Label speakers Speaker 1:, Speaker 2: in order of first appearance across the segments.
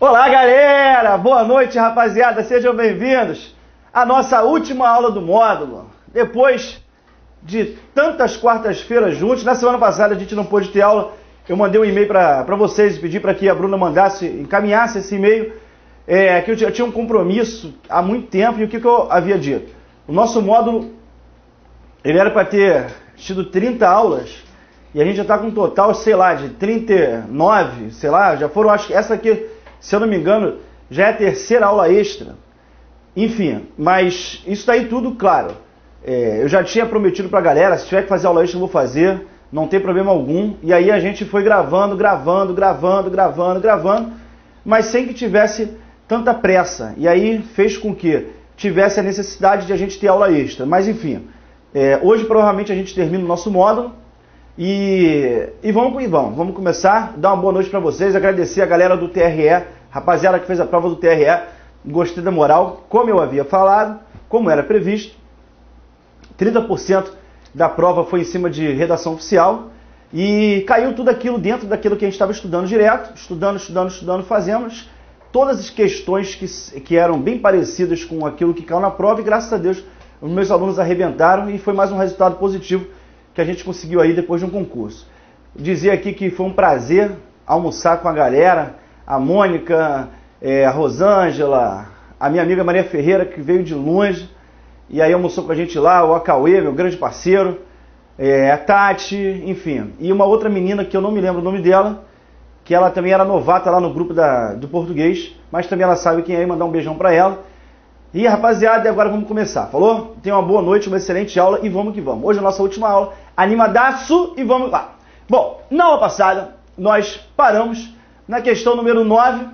Speaker 1: Olá, galera! Boa noite, rapaziada! Sejam bem-vindos à nossa última aula do módulo. Depois de tantas quartas-feiras juntos, na semana passada a gente não pôde ter aula, eu mandei um e-mail para vocês e pedi para que a Bruna encaminhasse esse e-mail, que eu tinha um compromisso há muito tempo. E o que eu havia dito? O nosso módulo, ele era para ter tido 30 aulas, e a gente já está com um total, sei lá, de 39, sei lá, já foram, acho que essa aqui, se eu não me engano, já é a terceira aula extra. Enfim, mas isso daí tudo, claro, eu já tinha prometido para a galera, se tiver que fazer aula extra eu vou fazer, não tem problema algum. E aí a gente foi gravando, mas sem que tivesse tanta pressa. E aí fez com que tivesse a necessidade de a gente ter aula extra. Mas enfim, hoje provavelmente a gente termina o nosso módulo. E vamos começar. Dar uma boa noite para vocês, agradecer a galera do TRE, rapaziada que fez a prova do TRE, gostei da moral, como eu havia falado, como era previsto, 30% da prova foi em cima de redação oficial, e caiu tudo aquilo dentro daquilo que a gente estava estudando direto, estudando, fazemos todas as questões que eram bem parecidas com aquilo que caiu na prova, e graças a Deus os meus alunos arrebentaram, e foi mais um resultado positivo que a gente conseguiu aí depois de um concurso. Dizer aqui que foi um prazer almoçar com a galera, a Mônica, a Rosângela, a minha amiga Maria Ferreira, que veio de longe, e aí almoçou com a gente lá, o Acauê, meu grande parceiro, a Tati, enfim. E uma outra menina que eu não me lembro o nome dela, que ela também era novata lá no grupo do português, mas também ela sabe quem é, e mandar um beijão pra ela. E rapaziada, agora vamos começar, falou? Tenha uma boa noite, uma excelente aula e vamos que vamos. Hoje é a nossa última aula, animadaço, e vamos lá. Bom, na aula passada nós paramos na questão número 9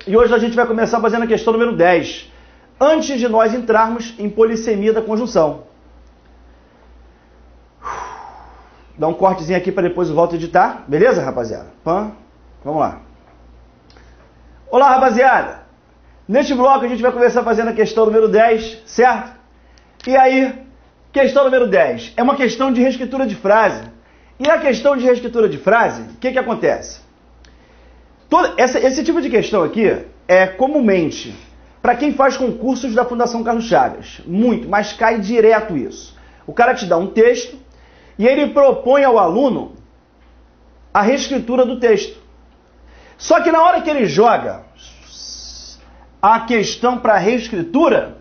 Speaker 1: e hoje a gente vai começar fazendo a questão número 10, antes de nós entrarmos em polissemia da conjunção. Dá um cortezinho aqui para depois eu volto a editar, beleza, rapaziada? Vamos lá. Olá, rapaziada! Neste bloco a gente vai começar fazendo a questão número 10, certo? E aí, questão número 10 é uma questão de reescritura de frase. E a questão de reescritura de frase, o que acontece? Esse tipo de questão aqui é comumente para quem faz concursos da Fundação Carlos Chagas. Muito, mas cai direto isso. O cara te dá um texto e ele propõe ao aluno a reescritura do texto. Só que na hora que ele joga a questão para reescritura,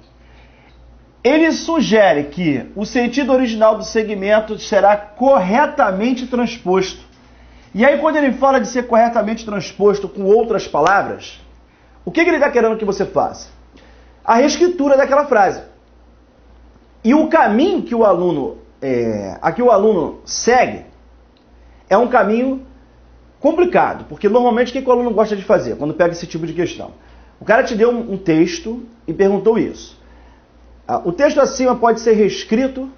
Speaker 1: ele sugere que o sentido original do segmento será corretamente transposto. E aí, quando ele fala de ser corretamente transposto com outras palavras, o que ele está querendo que você faça? A reescritura daquela frase. E o caminho que o aluno segue é um caminho complicado, porque normalmente o que o aluno gosta de fazer quando pega esse tipo de questão? O cara te deu um texto e perguntou isso. O texto acima pode ser reescrito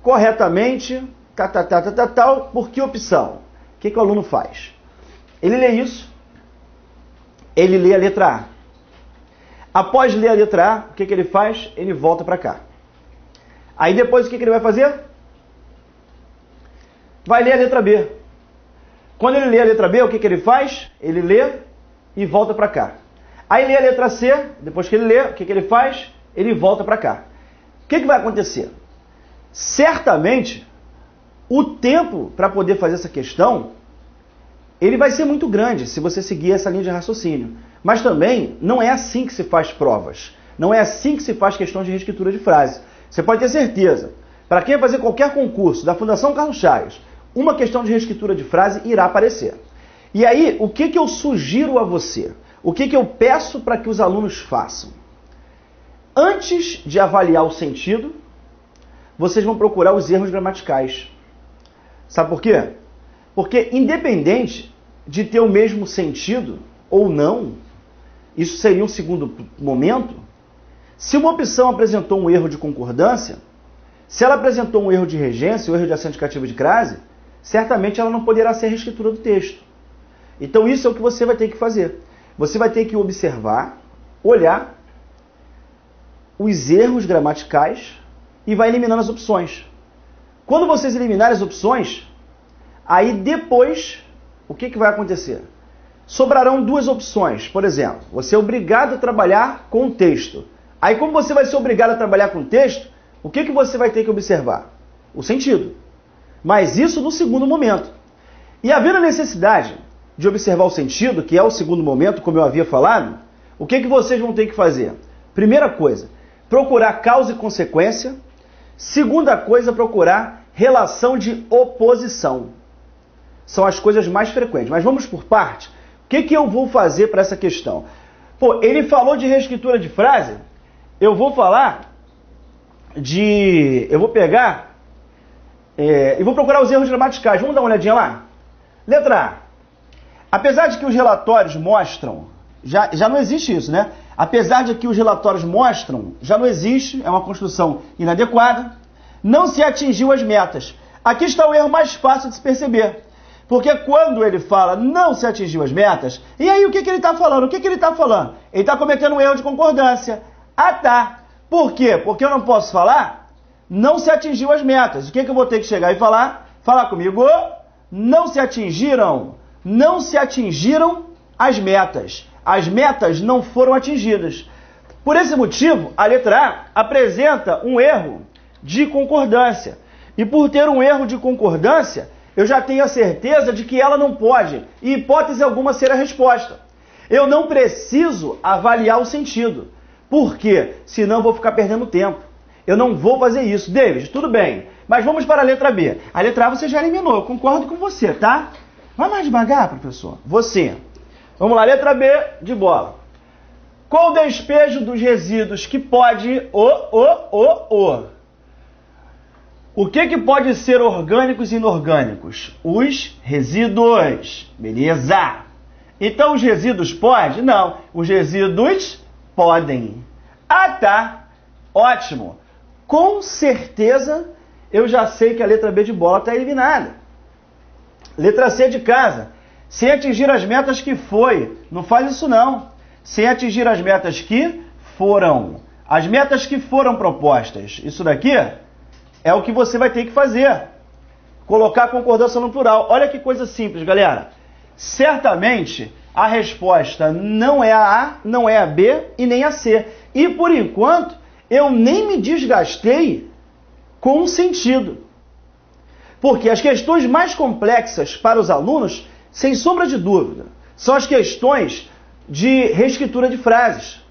Speaker 1: corretamente, por que opção? O que o aluno faz? Ele lê isso, ele lê a letra A. Após ler a letra A, o que ele faz? Ele volta para cá. Aí depois o que ele vai fazer? Vai ler a letra B. Quando ele lê a letra B, o que ele faz? Ele lê e volta para cá. Aí lê a letra C, depois que ele lê, o que ele faz? Ele volta para cá. O que vai acontecer? Certamente, o tempo para poder fazer essa questão, ele vai ser muito grande se você seguir essa linha de raciocínio. Mas também não é assim que se faz provas. Não é assim que se faz questão de reescritura de frase. Você pode ter certeza, para quem vai fazer qualquer concurso da Fundação Carlos Chagas, uma questão de reescritura de frase irá aparecer. E aí, o que eu sugiro a você? O que eu peço para que os alunos façam? Antes de avaliar o sentido, vocês vão procurar os erros gramaticais. Sabe por quê? Porque independente de ter o mesmo sentido ou não, isso seria um segundo momento, se uma opção apresentou um erro de concordância, se ela apresentou um erro de regência, um erro de acento indicativo de crase, certamente ela não poderá ser a reescritura do texto. Então isso é o que você vai ter que fazer. Você vai ter que observar, olhar os erros gramaticais e vai eliminando as opções. Quando vocês eliminarem as opções, aí depois, o que vai acontecer? sobrarão duas opções. Por exemplo, você é obrigado a trabalhar com o texto. Aí, como você vai ser obrigado a trabalhar com o texto, o que você vai ter que observar? O sentido. Mas isso no segundo momento. E havendo a necessidade de observar o sentido, que é o segundo momento, como eu havia falado, o que vocês vão ter que fazer? Primeira coisa, procurar causa e consequência. Segunda coisa, procurar relação de oposição. São as coisas mais frequentes. Mas vamos por parte. O que eu vou fazer para essa questão? Pô, ele falou de reescritura de frase. Eu vou falar de... Eu vou pegar... e vou procurar os erros gramaticais. Vamos dar uma olhadinha lá? Letra A. Apesar de que os relatórios mostram... Já não existe isso, né? Apesar de que os relatórios mostram, já não existe, é uma construção inadequada, não se atingiu as metas. Aqui está o erro mais fácil de se perceber. Porque quando ele fala não se atingiu as metas, e aí o que ele está falando? O que ele está falando? Ele está cometendo um erro de concordância. Ah, tá. Por quê? Porque eu não posso falar não se atingiu as metas. O que eu vou ter que chegar e falar? Falar comigo, não se atingiram as metas. As metas não foram atingidas. Por esse motivo, a letra A apresenta um erro de concordância. E por ter um erro de concordância, eu já tenho a certeza de que ela não pode, em hipótese alguma, ser a resposta. Eu não preciso avaliar o sentido. Por quê? Senão eu vou ficar perdendo tempo. Eu não vou fazer isso. David, tudo bem. Mas vamos para a letra B. A letra A você já eliminou. Eu concordo com você, tá? Vai mais devagar, professor. Você. Vamos lá, letra B de bola. Com o despejo dos resíduos que pode... O que pode ser orgânicos e inorgânicos? Os resíduos. Beleza. Então os resíduos podem? Não. Os resíduos podem. Ah, tá. Ótimo. Com certeza eu já sei que a letra B de bola está eliminada. Letra C de casa. Sem atingir as metas que foi. Não faz isso não. Sem atingir as metas que foram. As metas que foram propostas. Isso daqui é o que você vai ter que fazer. Colocar concordância no plural. Olha que coisa simples, galera. Certamente a resposta não é a A, não é a B e nem a C. E por enquanto eu nem me desgastei com o sentido. Porque as questões mais complexas para os alunos, sem sombra de dúvida, são as questões de reescritura de frases.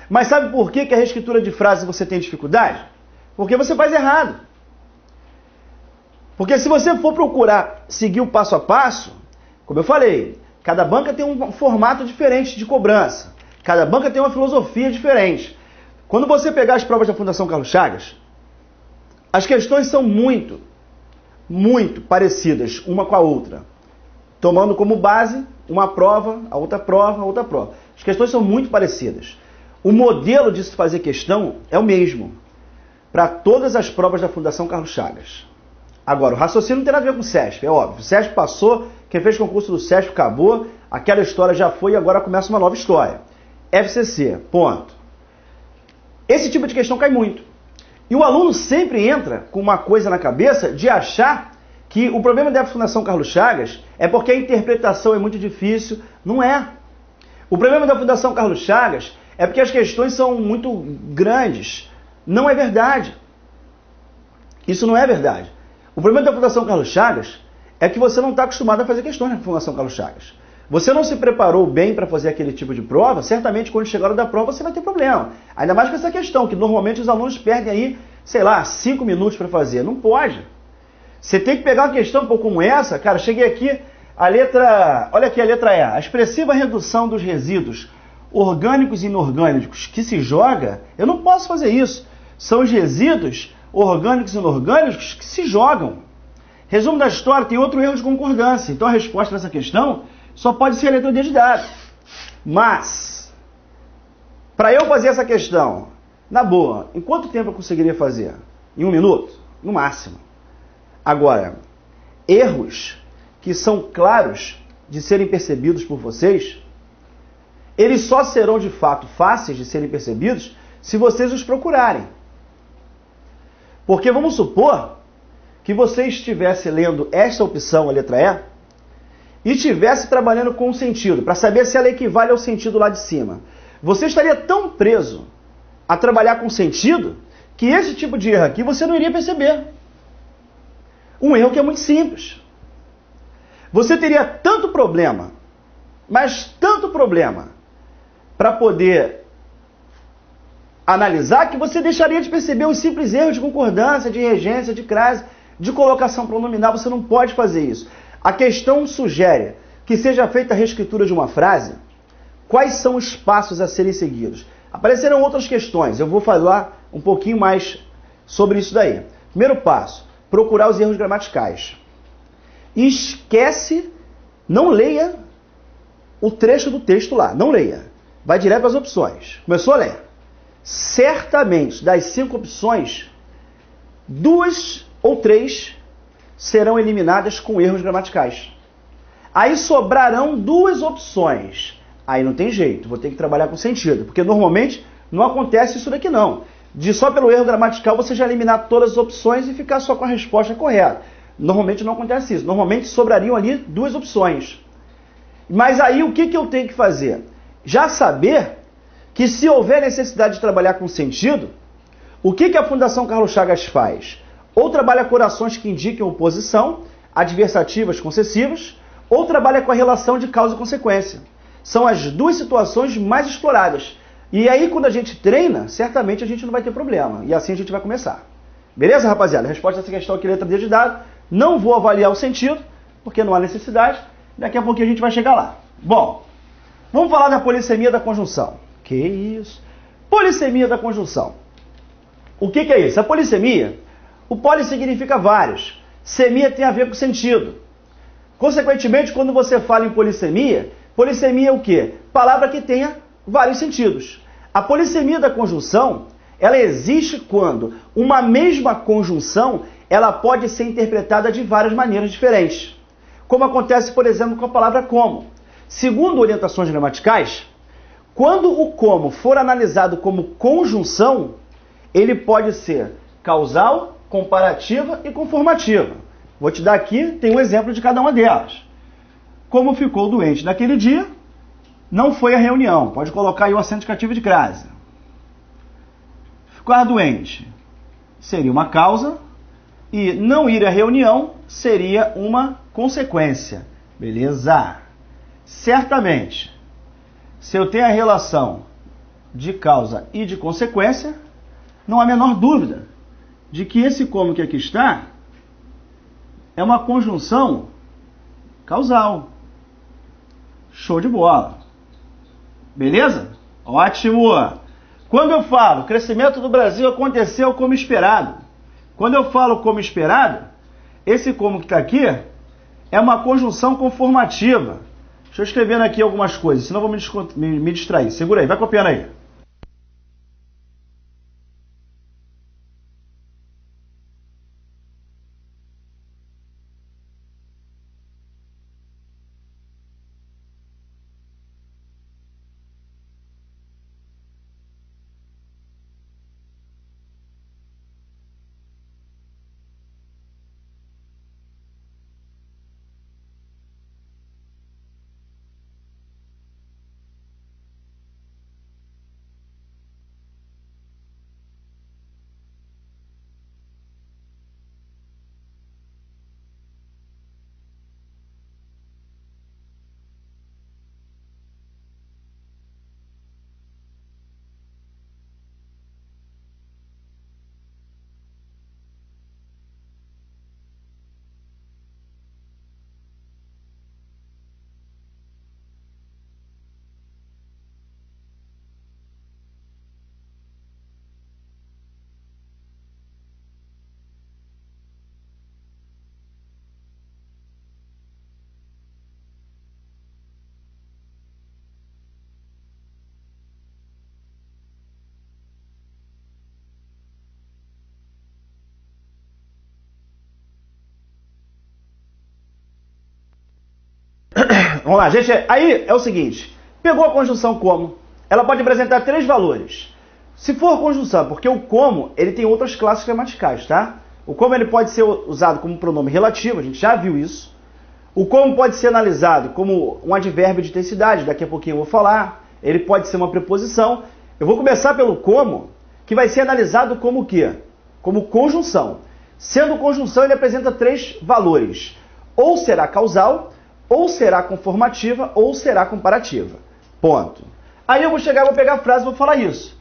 Speaker 1: Mas sabe por que a reescritura de frases você tem dificuldade? Porque você faz errado. Porque se você for procurar seguir o passo a passo, como eu falei, cada banca tem um formato diferente de cobrança. Cada banca tem uma filosofia diferente. Quando você pegar as provas da Fundação Carlos Chagas, as questões são muito parecidas uma com a outra. Tomando como base uma prova, a outra prova, a outra prova. As questões são muito parecidas. O modelo de se fazer questão é o mesmo para todas as provas da Fundação Carlos Chagas. Agora, o raciocínio não tem nada a ver com o SESP, é óbvio. O SESP passou, quem fez concurso do SESP acabou, aquela história já foi e agora começa uma nova história. FCC, ponto. Esse tipo de questão cai muito. E o aluno sempre entra com uma coisa na cabeça de achar que o problema da Fundação Carlos Chagas é porque a interpretação é muito difícil. Não é. O problema da Fundação Carlos Chagas é porque as questões são muito grandes. Não é verdade. Isso não é verdade. O problema da Fundação Carlos Chagas é que você não está acostumado a fazer questões na Fundação Carlos Chagas. Você não se preparou bem para fazer aquele tipo de prova, certamente quando chegar a hora da prova você vai ter problema. Ainda mais com essa questão, que normalmente os alunos perdem aí, 5 minutos para fazer. Não pode. Você tem que pegar uma questão como essa, cara, cheguei aqui, olha aqui a letra E, a expressiva redução dos resíduos orgânicos e inorgânicos que se joga, eu não posso fazer isso. São os resíduos orgânicos e inorgânicos que se jogam. Resumo da história, tem outro erro de concordância. Então a resposta dessa questão só pode ser a letra D de dado. Mas, para eu fazer essa questão, na boa, em quanto tempo eu conseguiria fazer? Em 1 minuto? No máximo. Agora, erros que são claros de serem percebidos por vocês, eles só serão de fato fáceis de serem percebidos se vocês os procurarem. Porque vamos supor que você estivesse lendo esta opção, a letra E, e estivesse trabalhando com o sentido, para saber se ela equivale ao sentido lá de cima, você estaria tão preso a trabalhar com sentido que esse tipo de erro aqui você não iria perceber. Um erro que é muito simples. Você teria tanto problema, mas tanto problema, para poder analisar, que você deixaria de perceber os simples erros de concordância, de regência, de crase, de colocação pronominal. Você não pode fazer isso. A questão sugere que seja feita a reescritura de uma frase. Quais são os passos a serem seguidos? Aparecerão outras questões, eu vou falar um pouquinho mais sobre isso daí. Primeiro passo, procurar os erros gramaticais. Esquece, não leia o trecho do texto lá, não leia. Vai direto para as opções. Começou a ler. Certamente, das 5 opções, 2 ou 3 serão eliminadas com erros gramaticais. Aí sobrarão 2 opções. Aí não tem jeito, vou ter que trabalhar com sentido, porque normalmente não acontece isso daqui não. De só pelo erro gramatical você já eliminar todas as opções e ficar só com a resposta correta. Normalmente não acontece isso, normalmente sobrariam ali 2 opções. Mas aí o que eu tenho que fazer? Já saber que se houver necessidade de trabalhar com sentido, o que a Fundação Carlos Chagas faz? Ou trabalha com orações que indiquem oposição, adversativas concessivas, ou trabalha com a relação de causa e consequência. São as 2 situações mais exploradas. E aí, quando a gente treina, certamente a gente não vai ter problema. E assim a gente vai começar. Beleza, rapaziada? A resposta a essa questão aqui, letra D de dado. Não vou avaliar o sentido, porque não há necessidade. Daqui a pouquinho a gente vai chegar lá. Bom, vamos falar da polissemia da conjunção. Que isso? Polissemia da conjunção. O que é isso? A polissemia, o poli significa vários. Semia tem a ver com sentido. Consequentemente, quando você fala em polissemia, polissemia é o quê? Palavra que tenha vários sentidos. A polissemia da conjunção, ela existe quando uma mesma conjunção, ela pode ser interpretada de várias maneiras diferentes. Como acontece, por exemplo, com a palavra como. Segundo orientações gramaticais, quando o como for analisado como conjunção, ele pode ser causal, comparativa e conformativa. Vou te dar aqui, tem um exemplo de cada uma delas. Como ficou doente naquele dia, não foi à reunião. Pode colocar aí o acento cativo de crase. Ficar doente seria uma causa e não ir à reunião seria uma consequência. Beleza? Certamente, se eu tenho a relação de causa e de consequência, não há a menor dúvida de que esse como que aqui está é uma conjunção causal. Show de bola. Beleza? Ótimo. Quando eu falo crescimento do Brasil aconteceu como esperado. Quando eu falo como esperado, esse como que está aqui é uma conjunção conformativa. Deixa eu escrever aqui algumas coisas, senão eu vou me distrair. Segura aí, vai copiando aí. Vamos lá, gente. Aí é o seguinte. Pegou a conjunção como. Ela pode apresentar 3 valores. Se for conjunção, porque o como, ele tem outras classes gramaticais, tá? O como ele pode ser usado como pronome relativo, a gente já viu isso. O como pode ser analisado como um advérbio de intensidade, daqui a pouquinho eu vou falar. Ele pode ser uma preposição. Eu vou começar pelo como, que vai ser analisado como o quê? Como conjunção. Sendo conjunção, ele apresenta 3 valores. Ou será causal, ou será conformativa, ou será comparativa. Ponto. Aí eu vou chegar, vou pegar a frase e vou falar isso.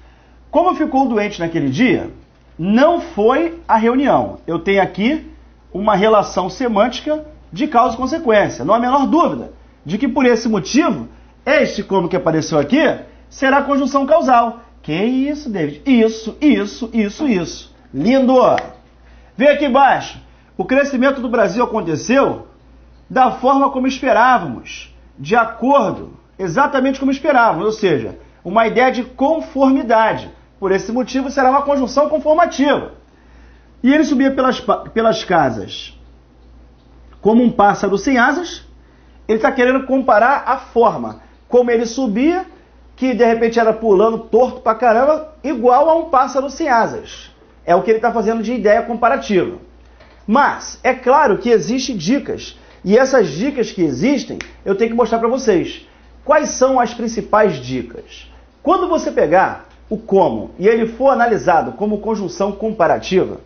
Speaker 1: Como ficou doente naquele dia, não foi a reunião. Eu tenho aqui uma relação semântica de causa e consequência. Não há a menor dúvida de que por esse motivo, este como que apareceu aqui, será conjunção causal. Que isso, David? Isso. Lindo! Vem aqui embaixo. O crescimento do Brasil aconteceu da forma como esperávamos, de acordo, exatamente como esperávamos, ou seja, uma ideia de conformidade. Por esse motivo, será uma conjunção conformativa. E ele subia pelas casas como um pássaro sem asas. Ele está querendo comparar a forma como ele subia, que de repente era pulando torto pra caramba, igual a um pássaro sem asas. É o que ele está fazendo de ideia comparativa. Mas é claro que existem dicas. E essas dicas que existem, eu tenho que mostrar para vocês. Quais são as principais dicas? Quando você pegar o como e ele for analisado como conjunção comparativa,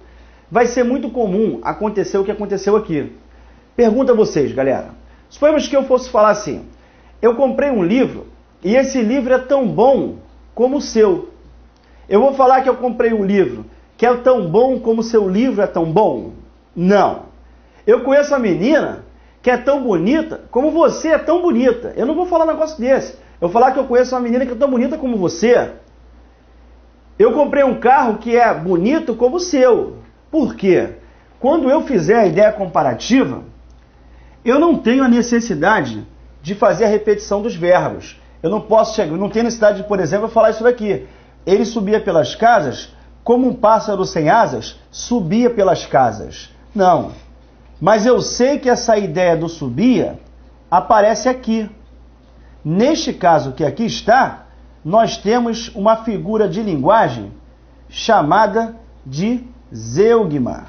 Speaker 1: vai ser muito comum acontecer o que aconteceu aqui. Pergunta a vocês, galera. Suponhamos que eu fosse falar assim, eu comprei um livro e esse livro é tão bom como o seu. Eu vou falar que eu comprei um livro que é tão bom como o seu livro é tão bom? Não. Eu conheço uma menina que é tão bonita como você é tão bonita. Eu não vou falar um negócio desse. Eu vou falar que eu conheço uma menina que é tão bonita como você. Eu comprei um carro que é bonito como o seu. Por quê? Quando eu fizer a ideia comparativa, eu não tenho a necessidade de fazer a repetição dos verbos. Eu não posso chegar, não tenho necessidade de, por exemplo, falar isso daqui. Ele subia pelas casas como um pássaro sem asas subia pelas casas. Não. Mas eu sei que essa ideia do subia aparece aqui. Neste caso que aqui está, nós temos uma figura de linguagem chamada de zeugma.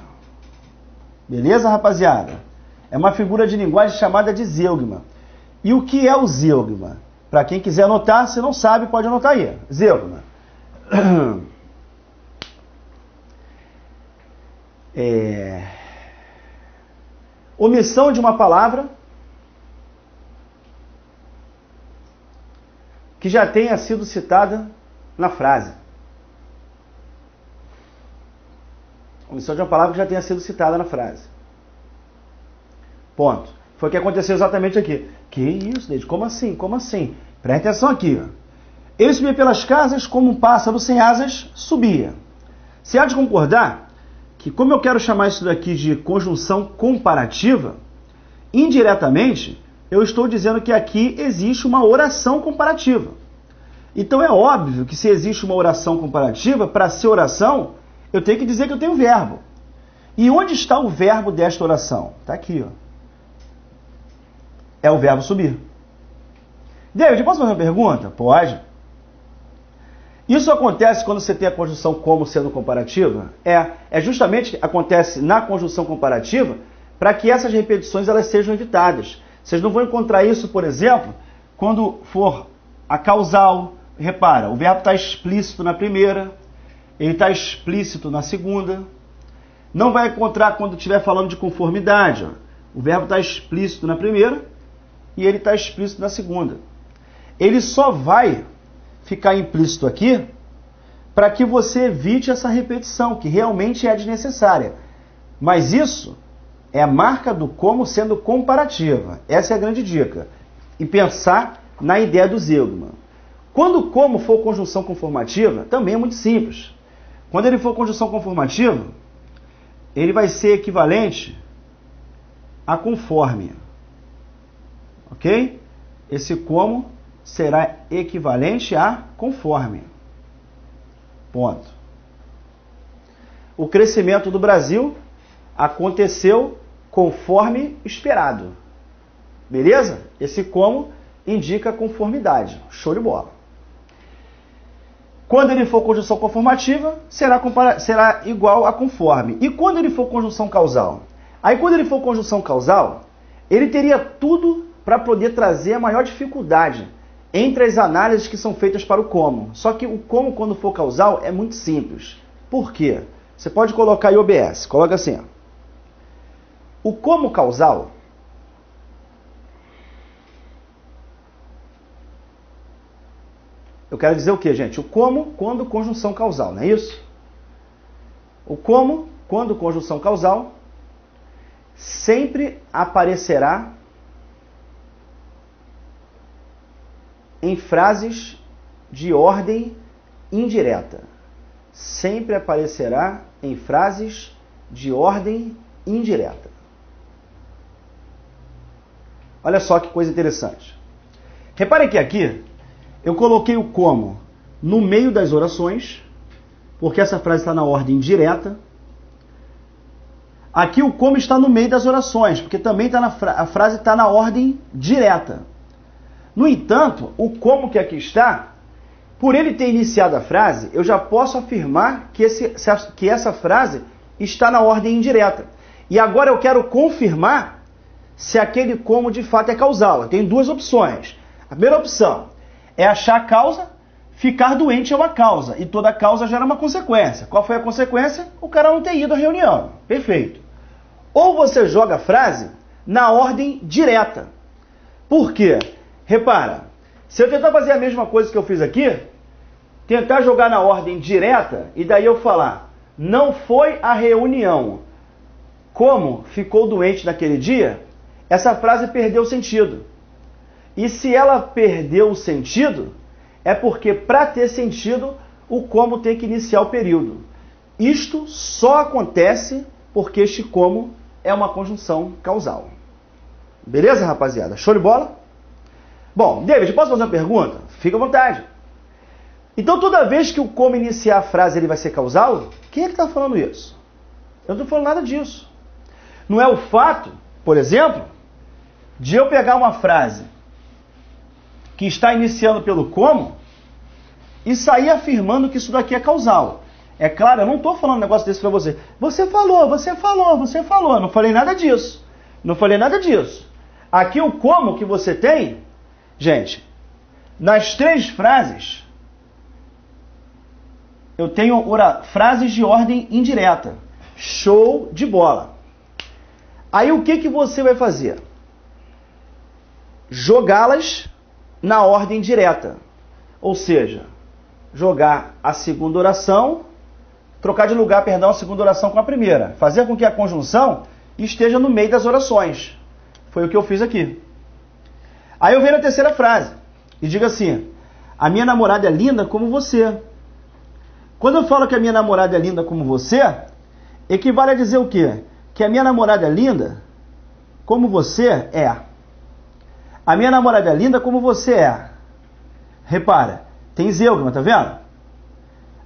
Speaker 1: Beleza, rapaziada? É uma figura de linguagem chamada de zeugma. E o que é o zeugma? Para quem quiser anotar, se não sabe, pode anotar aí. Zeugma. Omissão de uma palavra que já tenha sido citada na frase. Omissão de uma palavra que já tenha sido citada na frase. Ponto. Foi o que aconteceu exatamente aqui. Que isso, Deide? Como assim? Como assim? Presta atenção aqui. Ó. Ele subia pelas casas como um pássaro sem asas subia. Você há de concordar que, como eu quero chamar isso daqui de conjunção comparativa, indiretamente, eu estou dizendo que aqui existe uma oração comparativa. Então é óbvio que se existe uma oração comparativa, para ser oração, eu tenho que dizer que eu tenho verbo. E onde está o verbo desta oração? Está aqui, ó. É o verbo subir. David, posso fazer uma pergunta? Pode. Isso acontece quando você tem a conjunção como sendo comparativa? É justamente acontece na conjunção comparativa para que essas repetições elas sejam evitadas. Vocês não vão encontrar isso, por exemplo, quando for a causal. Repara, o verbo está explícito na primeira, ele está explícito na segunda. Não vai encontrar quando estiver falando de conformidade. Ó. O verbo está explícito na primeira e ele está explícito na segunda. Ele só vai ficar implícito aqui para que você evite essa repetição, que realmente é desnecessária. Mas isso é a marca do como sendo comparativa. Essa é a grande dica. E pensar na ideia do zeugma. Quando o como for conjunção conformativa, também é muito simples. Quando ele for conjunção conformativa, ele vai ser equivalente a conforme. Ok? Esse como será equivalente a conforme. Ponto. O crescimento do Brasil aconteceu conforme esperado. Beleza? Esse como indica conformidade. Show de bola. Quando ele for conjunção conformativa, será igual a conforme. E quando ele for conjunção causal? Aí quando ele for conjunção causal, ele teria tudo para poder trazer a maior dificuldade entre as análises que são feitas para o como. Só que o como, quando for causal, é muito simples. Por quê? Você pode colocar aí OBS. Coloca assim. Ó. O como causal eu quero dizer o quê, gente? O como quando conjunção causal, não é isso? O como quando conjunção causal sempre aparecerá em frases de ordem indireta. Sempre aparecerá em frases de ordem indireta. Olha só que coisa interessante. Reparem que aqui eu coloquei o como no meio das orações, porque essa frase está na ordem direta. Aqui o como está no meio das orações, porque também a frase está na ordem direta. No entanto, o como que aqui está, por ele ter iniciado a frase, eu já posso afirmar que essa frase está na ordem indireta. E agora eu quero confirmar se aquele como de fato é causal. Eu tenho duas opções. A primeira opção é achar a causa, ficar doente é uma causa, e toda causa gera uma consequência. Qual foi a consequência? O cara não ter ido à reunião. Perfeito. Ou você joga a frase na ordem direta. Por quê? Repara, se eu tentar fazer a mesma coisa que eu fiz aqui, tentar jogar na ordem direta, e daí eu falar, não foi à reunião, como ficou doente naquele dia, essa frase perdeu o sentido. E se ela perdeu o sentido, é porque para ter sentido, o como tem que iniciar o período. Isto só acontece porque este como é uma conjunção causal. Beleza, rapaziada? Show de bola? Bom, David, posso fazer uma pergunta? Fica à vontade. Então, toda vez que o como iniciar a frase ele vai ser causal, quem é que está falando isso? Eu não estou falando nada disso. Não é o fato, por exemplo, de eu pegar uma frase que está iniciando pelo como e sair afirmando que isso daqui é causal. É claro, eu não estou falando um negócio desse para você. Você falou. Eu não falei nada disso. Não falei nada disso. Aqui o como que você tem, gente, nas três frases, eu tenho frases de ordem indireta. Show de bola. Aí o que você vai fazer? Jogá-las na ordem direta. Ou seja, jogar a segunda oração, trocar de lugar, perdão, a segunda oração com a primeira. Fazer com que a conjunção esteja no meio das orações. Foi o que eu fiz aqui. Aí eu venho na terceira frase e digo assim, a minha namorada é linda como você. Quando eu falo que a minha namorada é linda como você, equivale a dizer o quê? Que a minha namorada é linda como você é. A minha namorada é linda como você é. Repara, tem zeugma, tá vendo?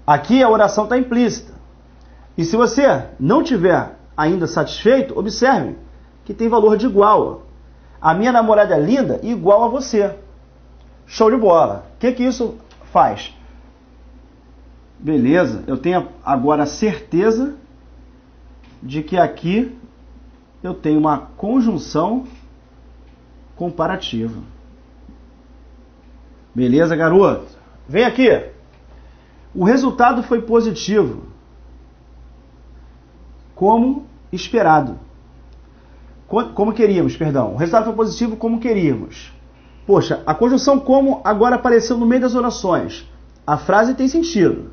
Speaker 1: Aqui a oração está implícita. E se você não tiver ainda satisfeito, observe que tem valor de igual. A minha namorada é linda igual a você. Show de bola. O que isso faz? Beleza, eu tenho agora a certeza de que aqui eu tenho uma conjunção comparativa. Beleza, garoto? Vem aqui. O resultado foi positivo, como esperado. Como queríamos, perdão. O resultado foi positivo como queríamos. Poxa, a conjunção como agora apareceu no meio das orações. A frase tem sentido.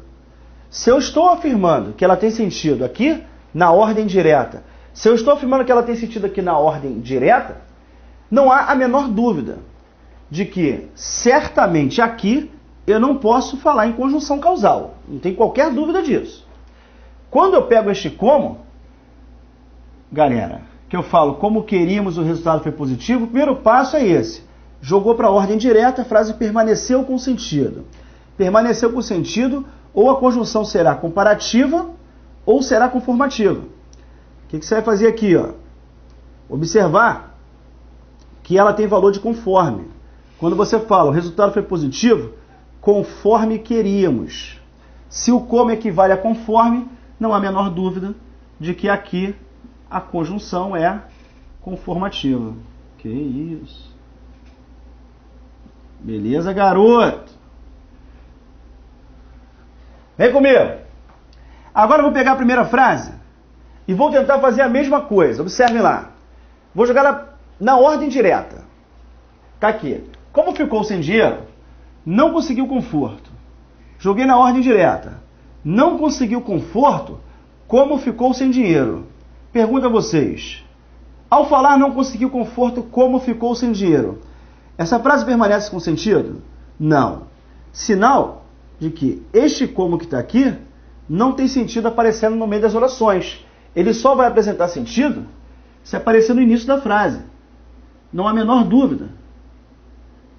Speaker 1: Se eu estou afirmando que ela tem sentido aqui na ordem direta, se eu estou afirmando que ela tem sentido aqui na ordem direta, não há a menor dúvida de que certamente aqui eu não posso falar em conjunção causal. Não tem qualquer dúvida disso. Quando eu pego este como, galera, que eu falo como queríamos, o resultado foi positivo, o primeiro passo é esse. Jogou para a ordem direta, a frase permaneceu com sentido. Permaneceu com sentido, ou a conjunção será comparativa ou será conformativa. O que você vai fazer aqui? Ó? Observar que ela tem valor de conforme. Quando você fala o resultado foi positivo, conforme queríamos. Se o como equivale a conforme, não há a menor dúvida de que aqui a conjunção é conformativa. Que isso. Beleza, garoto? Vem comigo. Agora eu vou pegar a primeira frase e vou tentar fazer a mesma coisa. Observe lá. Vou jogar na ordem direta. Tá aqui. Como ficou sem dinheiro, não conseguiu conforto. Joguei na ordem direta. Não conseguiu conforto, como ficou sem dinheiro? Pergunto a vocês. Ao falar não conseguiu conforto, como ficou sem dinheiro? Essa frase permanece com sentido? Não. Sinal de que este como que está aqui não tem sentido aparecendo no meio das orações. Ele só vai apresentar sentido se aparecer no início da frase. Não há a menor dúvida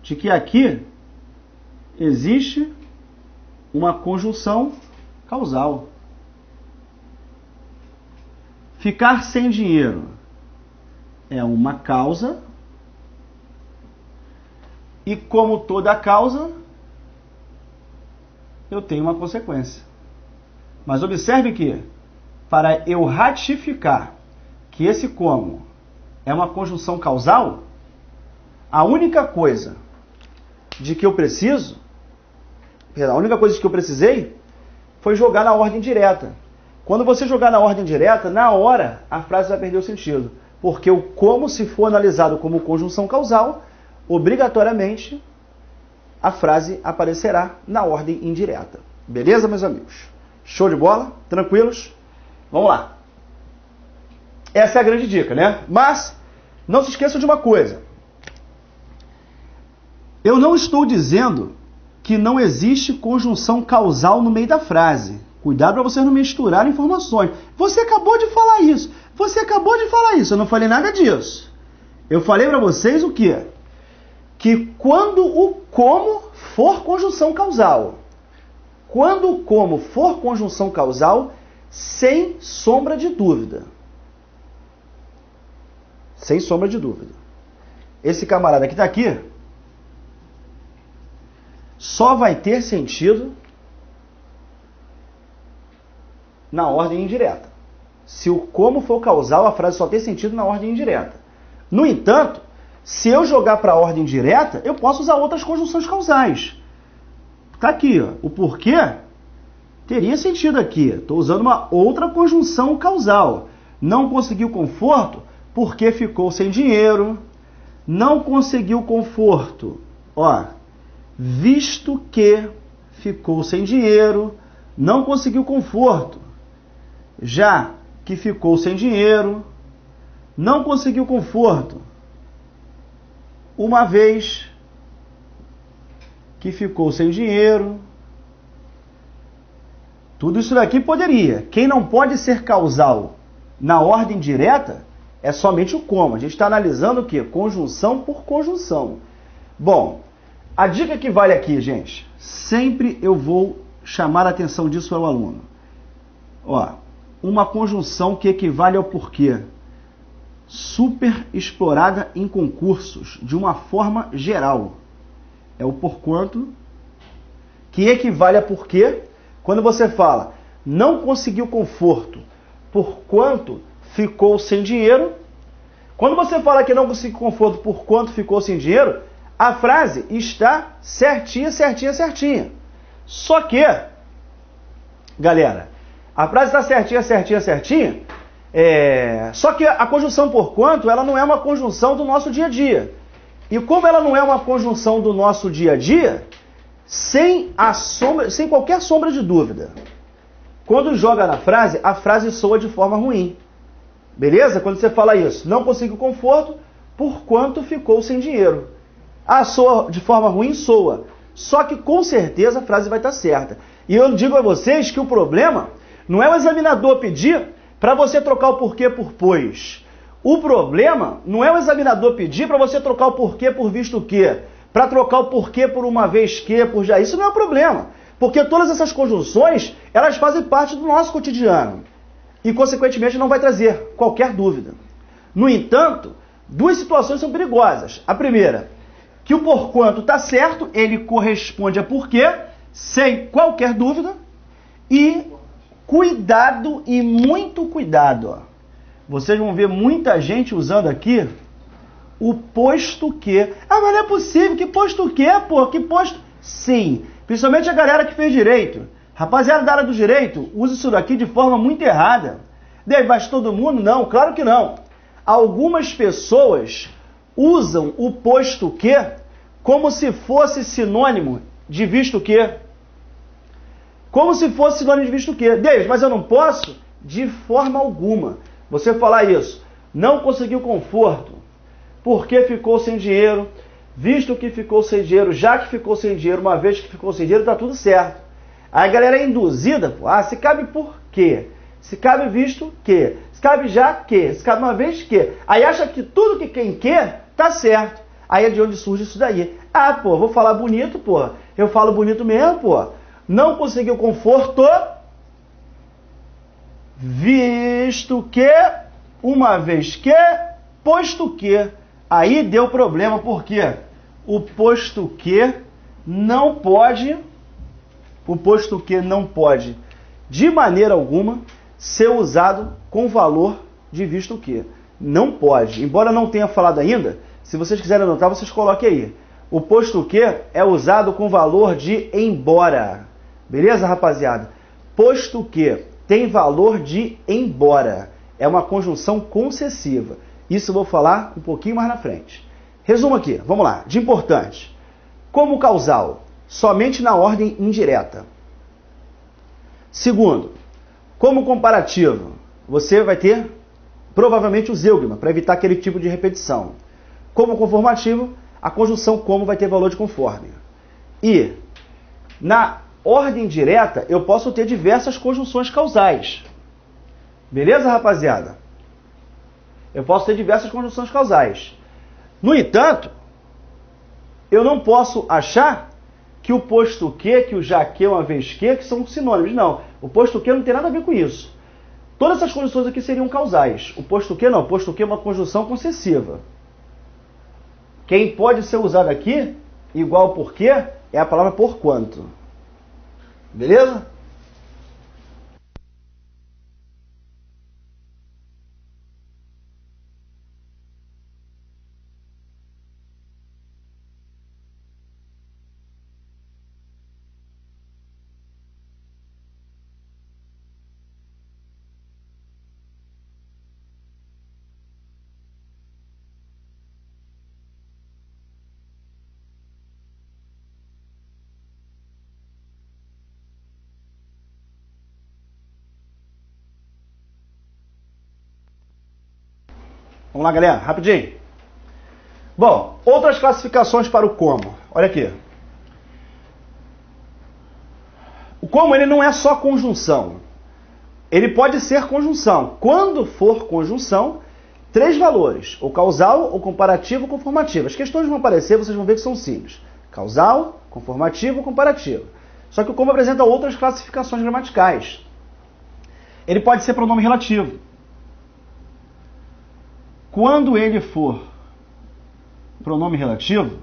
Speaker 1: de que aqui existe uma conjunção causal. Ficar sem dinheiro é uma causa e, como toda causa, eu tenho uma consequência. Mas observe que, para eu ratificar que esse como é uma conjunção causal, a única coisa de que eu preciso, a única coisa de que eu precisei foi jogar na ordem direta. Quando você jogar na ordem direta, na hora a frase vai perder o sentido. Porque o como, se for analisado como conjunção causal, obrigatoriamente a frase aparecerá na ordem indireta. Beleza, meus amigos? Show de bola? Tranquilos? Vamos lá. Essa é a grande dica, né? Mas não se esqueçam de uma coisa. Eu não estou dizendo que não existe conjunção causal no meio da frase. Cuidado para vocês não misturarem informações. Você acabou de falar isso. Você acabou de falar isso. Eu não falei nada disso. Eu falei para vocês o quê? Que quando o como for conjunção causal, quando o como for conjunção causal, sem sombra de dúvida. Sem sombra de dúvida. Esse camarada que está aqui só vai ter sentido na ordem indireta. Se o como for causal, a frase só tem sentido na ordem indireta. No entanto, se eu jogar para a ordem direta, eu posso usar outras conjunções causais. Está aqui, ó, o porquê teria sentido aqui. Estou usando uma outra conjunção causal. Não conseguiu conforto porque ficou sem dinheiro. Não conseguiu conforto, ó, visto que ficou sem dinheiro. Não conseguiu conforto, já que ficou sem dinheiro. Não conseguiu conforto, uma vez que ficou sem dinheiro. Tudo isso daqui poderia. Quem não pode ser causal na ordem direta é somente o como. A gente está analisando o quê? Conjunção por conjunção. Bom, a dica que vale aqui, gente, sempre eu vou chamar a atenção disso ao aluno. Ó, uma conjunção que equivale ao porquê, super explorada em concursos de uma forma geral. É o porquanto, que equivale a porquê. Quando você fala, não conseguiu conforto, porquanto ficou sem dinheiro. Quando você fala que não conseguiu conforto, porquanto ficou sem dinheiro, a frase está certinha, certinha, certinha. Só que, galera, a frase está certinha, certinha, certinha, só que a conjunção porquanto, ela não é uma conjunção do nosso dia a dia. E como ela não é uma conjunção do nosso dia a dia, sem qualquer sombra de dúvida, quando joga na frase, a frase soa de forma ruim. Beleza? Quando você fala isso, não conseguiu conforto, porquanto ficou sem dinheiro. Soa de forma ruim, soa. Só que com certeza a frase vai estar certa. E eu digo a vocês que o problema não é o examinador pedir para você trocar o porquê por pois. O problema não é o examinador pedir para você trocar o porquê por visto que, para trocar o porquê por uma vez que, por já. Isso não é o problema. Porque todas essas conjunções, elas fazem parte do nosso cotidiano. E, consequentemente, não vai trazer qualquer dúvida. No entanto, duas situações são perigosas. A primeira, que o porquanto está certo, ele corresponde a porquê, sem qualquer dúvida. E cuidado, e muito cuidado. Ó. Vocês vão ver muita gente usando aqui o posto que. Ah, mas não é possível, que posto que, pô? Que posto? Sim, principalmente a galera que fez direito. Rapaziada da área do direito, usa isso daqui de forma muito errada. Mas todo mundo? Não, claro que não. Algumas pessoas usam o posto que como se fosse sinônimo de visto que. Como se fosse sinônimo de visto que. Mas eu não posso? De forma alguma. Você falar isso, não conseguiu conforto, porque ficou sem dinheiro, visto que ficou sem dinheiro, já que ficou sem dinheiro, uma vez que ficou sem dinheiro, tá tudo certo. Aí a galera é induzida, pô, se cabe por quê? Se cabe visto que, se cabe já que, se cabe uma vez que. Aí acha que tudo que quem quer tá certo. Aí é de onde surge isso daí. Ah, pô, vou falar bonito, pô. Eu falo bonito mesmo, pô. Não conseguiu conforto, visto que, uma vez que, posto que. Aí deu problema, porque o posto que não pode, de maneira alguma, ser usado com valor de visto que. Não pode. Embora não tenha falado ainda, se vocês quiserem anotar, vocês coloquem aí. O posto que é usado com valor de embora. Beleza, rapaziada? Posto que tem valor de embora. É uma conjunção concessiva. Isso eu vou falar um pouquinho mais na frente. Resumo aqui, vamos lá. De importante. Como causal, somente na ordem indireta. Segundo, como comparativo, você vai ter provavelmente o zeugma, para evitar aquele tipo de repetição. Como conformativo, a conjunção como vai ter valor de conforme. E na ordem direta, eu posso ter diversas conjunções causais. Beleza, rapaziada? Eu posso ter diversas conjunções causais. No entanto, eu não posso achar que o posto que o já que, uma vez que são sinônimos. Não, o posto que não tem nada a ver com isso. Todas essas conjunções aqui seriam causais. O posto que não, o posto que é uma conjunção concessiva. Quem pode ser usado aqui, igual ao porquê, é a palavra porquanto. Beleza? Vamos lá, galera, rapidinho. Bom, outras classificações para o como. Olha aqui. O como ele não é só conjunção. Ele pode ser conjunção. Quando for conjunção, 3 valores. Ou causal, ou comparativo, ou conformativo. As questões vão aparecer, vocês vão ver que são simples. Causal, conformativo, comparativo. Só que o como apresenta outras classificações gramaticais. Ele pode ser pronome relativo. Quando ele for pronome relativo,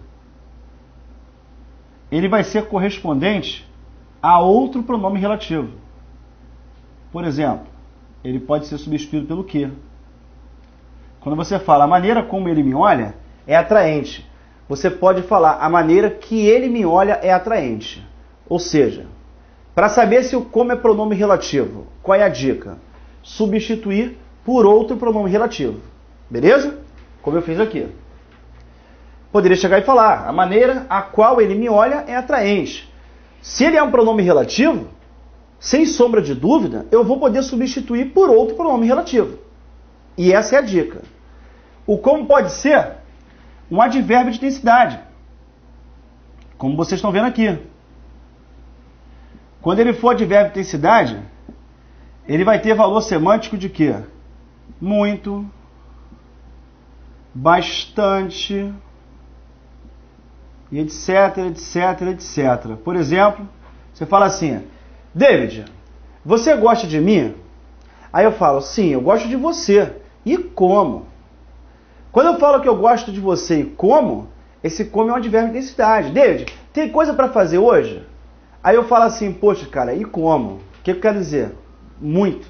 Speaker 1: ele vai ser correspondente a outro pronome relativo. Por exemplo, ele pode ser substituído pelo que. Quando você fala a maneira como ele me olha é atraente, você pode falar a maneira que ele me olha é atraente. Ou seja, para saber se o como é pronome relativo, qual é a dica? Substituir por outro pronome relativo. Beleza? Como eu fiz aqui. Poderia chegar e falar, a maneira a qual ele me olha é atraente. Se ele é um pronome relativo, sem sombra de dúvida, eu vou poder substituir por outro pronome relativo. E essa é a dica. O como pode ser um advérbio de intensidade. Como vocês estão vendo aqui. Quando ele for advérbio de intensidade, ele vai ter valor semântico de quê? Muito, bastante, e etc, etc, etc. Por exemplo, você fala assim, David, você gosta de mim? Aí eu falo, sim, eu gosto de você. E como? Quando eu falo que eu gosto de você e como, esse como é um advérbio de intensidade. David, tem coisa para fazer hoje? Aí eu falo assim, poxa, cara, e como? O que eu quero dizer? Muito.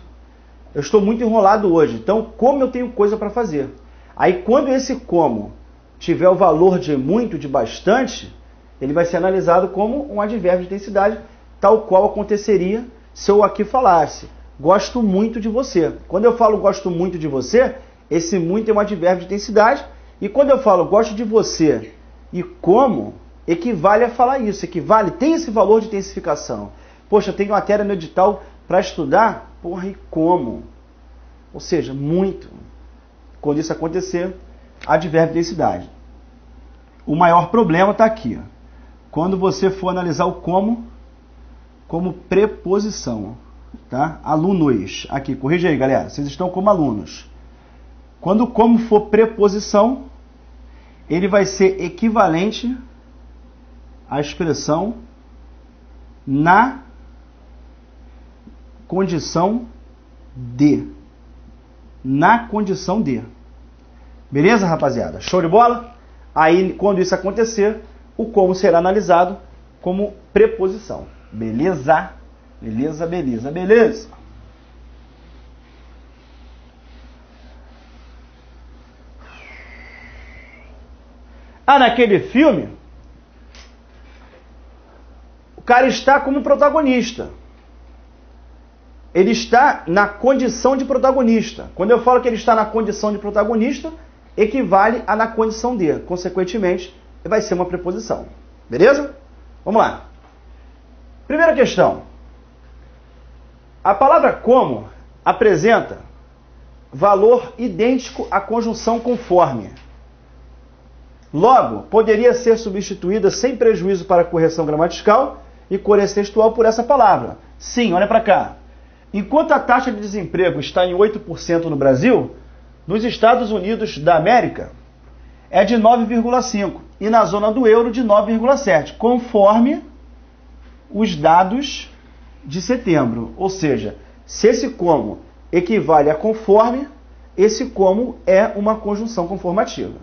Speaker 1: Eu estou muito enrolado hoje, então como eu tenho coisa para fazer? Aí quando esse como tiver o valor de muito, de bastante, ele vai ser analisado como um advérbio de intensidade, tal qual aconteceria se eu aqui falasse, gosto muito de você. Quando eu falo gosto muito de você, esse muito é um advérbio de intensidade, e quando eu falo gosto de você e como, equivale a falar isso, equivale, tem esse valor de intensificação. Poxa, tem matéria no edital para estudar, porra, e como? Ou seja, muito. Quando isso acontecer, advérbio de intensidade. O maior problema está aqui, ó. Quando você for analisar o como preposição, tá? Alunos, aqui, corrija aí, galera, vocês estão como alunos. Quando o como for preposição, ele vai ser equivalente à expressão na condição de. Na condição de. Beleza, rapaziada? Show de bola? Aí, quando isso acontecer, o como será analisado como preposição. Beleza? Beleza, beleza, beleza. Ah, naquele filme, o cara está como protagonista. Ele está na condição de protagonista. Quando eu falo que ele está na condição de protagonista, equivale a na condição de. Consequentemente, vai ser uma preposição. Beleza? Vamos lá. Primeira questão. A palavra como apresenta valor idêntico à conjunção conforme. Logo, poderia ser substituída sem prejuízo para a correção gramatical e coerência textual por essa palavra. Sim, olha para cá. Enquanto a taxa de desemprego está em 8% no Brasil, nos Estados Unidos da América é de 9,5% e na zona do euro de 9,7%, conforme os dados de setembro. Ou seja, se esse como equivale a conforme, esse como é uma conjunção conformativa.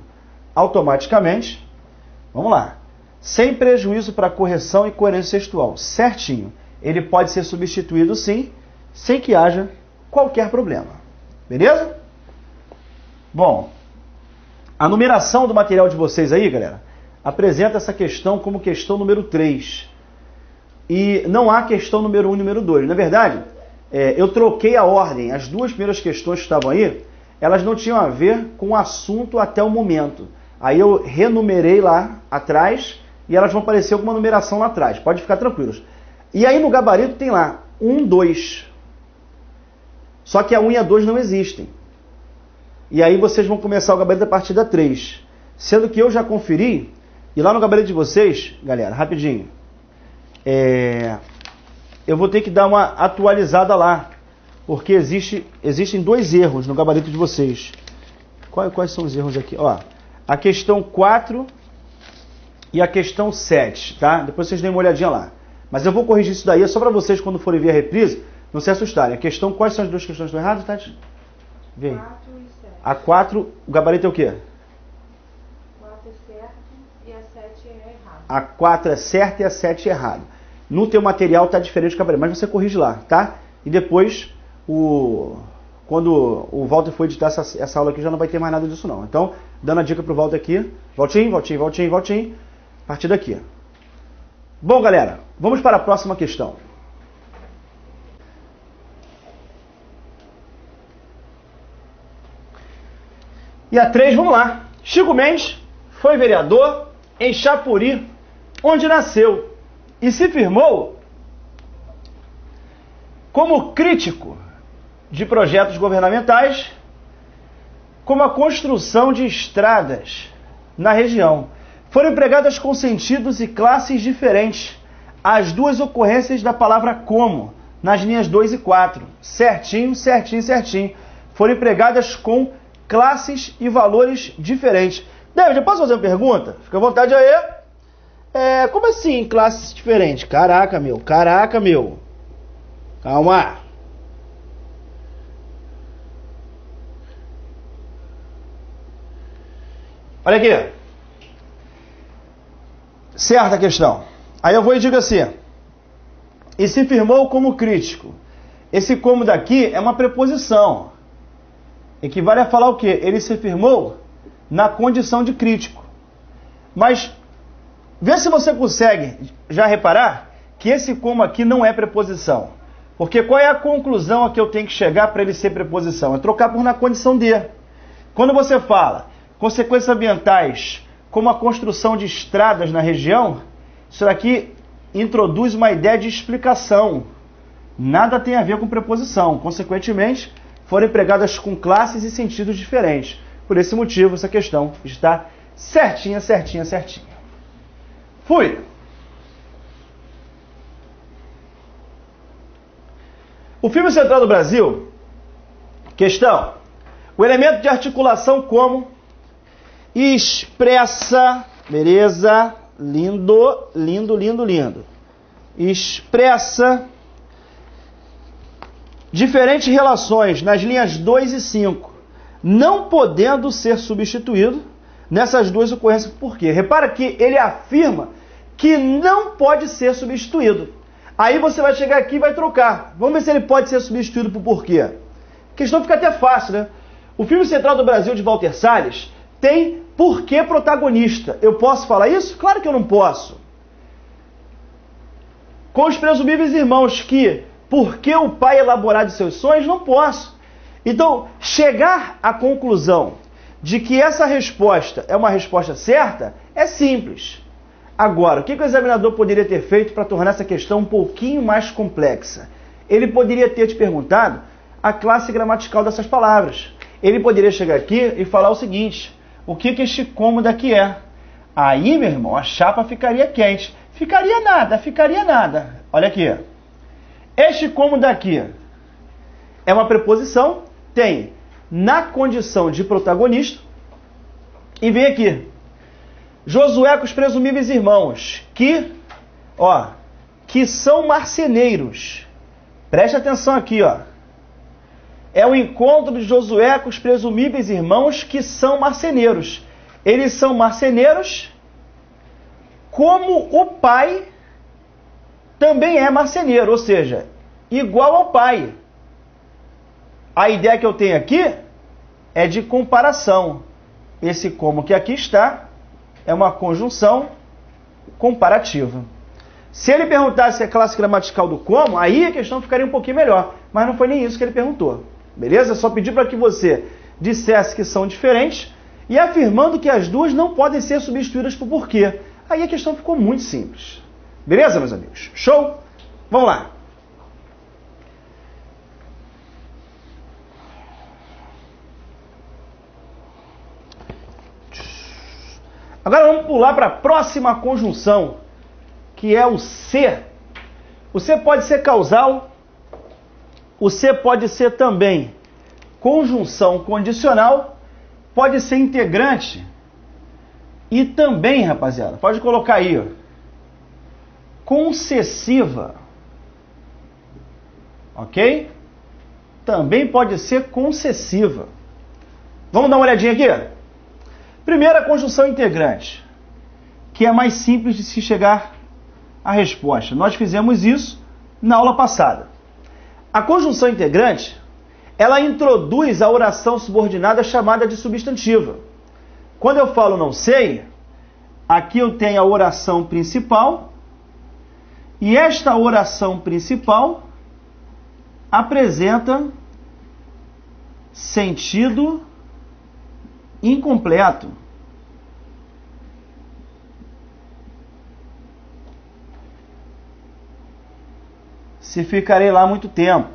Speaker 1: Automaticamente, vamos lá, sem prejuízo para correção e coerência textual, certinho, ele pode ser substituído sim, sem que haja qualquer problema. Beleza? Bom, a numeração do material de vocês aí, galera, apresenta essa questão como questão número 3. E não há questão número 1 e número 2. Na verdade, eu troquei a ordem. As duas primeiras questões que estavam aí, elas não tinham a ver com o assunto até o momento. Aí eu renumerei lá atrás e elas vão aparecer alguma numeração lá atrás. Pode ficar tranquilos. E aí no gabarito tem lá 1, 2. Só que a 1 e a 2 não existem. E aí vocês vão começar o gabarito a partir da 3. Sendo que eu já conferi, e lá no gabarito de vocês, galera, rapidinho, eu vou ter que dar uma atualizada lá, porque existem 2 erros no gabarito de vocês. Quais são os erros aqui? Ó, a questão 4 e a questão 7, tá? Depois vocês dêem uma olhadinha lá. Mas eu vou corrigir isso daí, é só para vocês, quando forem ver a reprise, não se assustarem. A questão, quais são as 2 questões que estão erradas, Tati? Vem.
Speaker 2: 4 e 7.
Speaker 1: A 4, o gabarito é o quê?
Speaker 2: 4 é certo e a 7 é errado.
Speaker 1: A 4 é certa e a 7 é errado. No teu material está diferente do gabarito, mas você corrige lá, tá? E depois, quando o Walter for editar essa aula aqui, já não vai ter mais nada disso não. Então, dando a dica pro Walter aqui. Valtinho. A partir daqui. Bom, galera, vamos para a próxima questão. E a 3, vamos lá. Chico Mendes foi vereador em Chapuri, onde nasceu, e se firmou como crítico de projetos governamentais, como a construção de estradas na região. Foram empregadas com sentidos e classes diferentes as 2 ocorrências da palavra como, nas linhas 2 e 4. Certinho. Foram empregadas com classes e valores diferentes. David, eu posso fazer uma pergunta? Fica à vontade aí. Como assim, classes diferentes? Caraca, meu. Calma. Olha aqui. Certa questão. Aí eu vou e digo assim. E se firmou como crítico. Esse como daqui é uma preposição. Equivale a falar o quê? Ele se firmou na condição de crítico. Mas vê se você consegue já reparar que esse como aqui não é preposição. Porque qual é a conclusão a que eu tenho que chegar para ele ser preposição? É trocar por na condição de. Quando você fala consequências ambientais como a construção de estradas na região, isso daqui introduz uma ideia de explicação. Nada tem a ver com preposição. Consequentemente, foram empregadas com classes e sentidos diferentes. Por esse motivo, essa questão está certinha, certinha, certinha. Fui. O filme central do Brasil, questão, o elemento de articulação como expressa, beleza, lindo, lindo, lindo, lindo, expressa diferentes relações nas linhas 2 e 5, não podendo ser substituído nessas duas ocorrências. Por quê? Repara que ele afirma que não pode ser substituído. Aí você vai chegar aqui e vai trocar. Vamos ver se ele pode ser substituído por porquê. A questão fica até fácil, né? O filme central do Brasil de Walter Salles tem porquê protagonista. Eu posso falar isso? Claro que eu não posso. Com os presumíveis irmãos que, porquê o pai elaborar de seus sonhos? Não posso. Então, chegar à conclusão de que essa resposta é uma resposta certa é simples. Agora, o que o examinador poderia ter feito para tornar essa questão um pouquinho mais complexa? Ele poderia ter te perguntado a classe gramatical dessas palavras. Ele poderia chegar aqui e falar o seguinte: o que este cômodo aqui é? Aí, meu irmão, a chapa ficaria quente. Ficaria nada, ficaria nada. Olha aqui. Este cômodo aqui é uma preposição, tem na condição de protagonista, e vem aqui. Josué com os presumíveis irmãos, que são marceneiros. Preste atenção aqui, ó. É o encontro de Josué com os presumíveis irmãos que são marceneiros. Eles são marceneiros como o pai também é marceneiro, ou seja, igual ao pai. A ideia que eu tenho aqui é de comparação. Esse como que aqui está é uma conjunção comparativa. Se ele perguntasse a classe gramatical do como, aí a questão ficaria um pouquinho melhor. Mas não foi nem isso que ele perguntou. Beleza? Só pedi para que você dissesse que são diferentes e afirmando que as duas não podem ser substituídas por porquê. Aí a questão ficou muito simples. Beleza, meus amigos? Show? Vamos lá. Agora vamos pular para a próxima conjunção, que é o se. O se pode ser causal, o se pode ser também conjunção condicional, pode ser integrante e também, rapaziada, pode colocar aí, ó, concessiva. Ok? Também pode ser concessiva. Vamos dar uma olhadinha aqui? Primeira conjunção integrante, que é mais simples de se chegar à resposta. Nós fizemos isso na aula passada. A conjunção integrante, ela introduz a oração subordinada chamada de substantiva. Quando eu falo não sei, aqui eu tenho a oração principal, e esta oração principal apresenta sentido incompleto. Se ficarei lá muito tempo.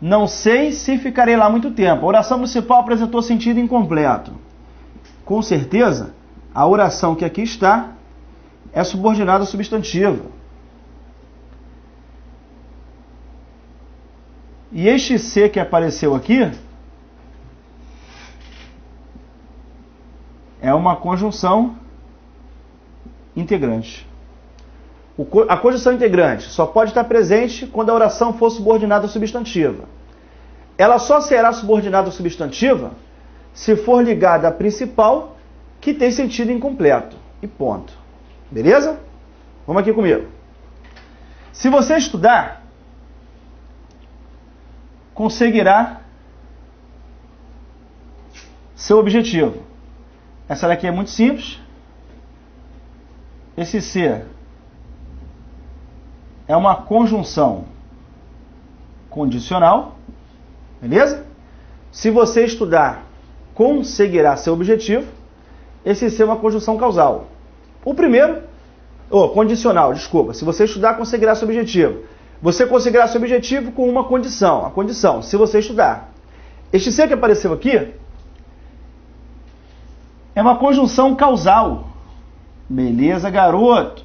Speaker 1: Não sei se ficarei lá muito tempo. A oração principal apresentou sentido incompleto. Com certeza, a oração que aqui está é subordinada ao substantivo. E este se que apareceu aqui é uma conjunção integrante. A conjunção integrante só pode estar presente quando a oração for subordinada à substantiva. Ela só será subordinada à substantiva se for ligada à principal, que tem sentido incompleto. E ponto. Beleza? Vamos aqui comigo. Se você estudar, conseguirá seu objetivo. Essa daqui é muito simples. esse se é uma conjunção condicional, beleza? Se você estudar, conseguirá seu objetivo. Esse se é uma conjunção causal. O primeiro, condicional, desculpa. Se você estudar, conseguirá seu objetivo. Você conseguirá seu objetivo com uma condição. A condição, se você estudar. Este se que apareceu aqui é uma conjunção causal. Beleza, garoto?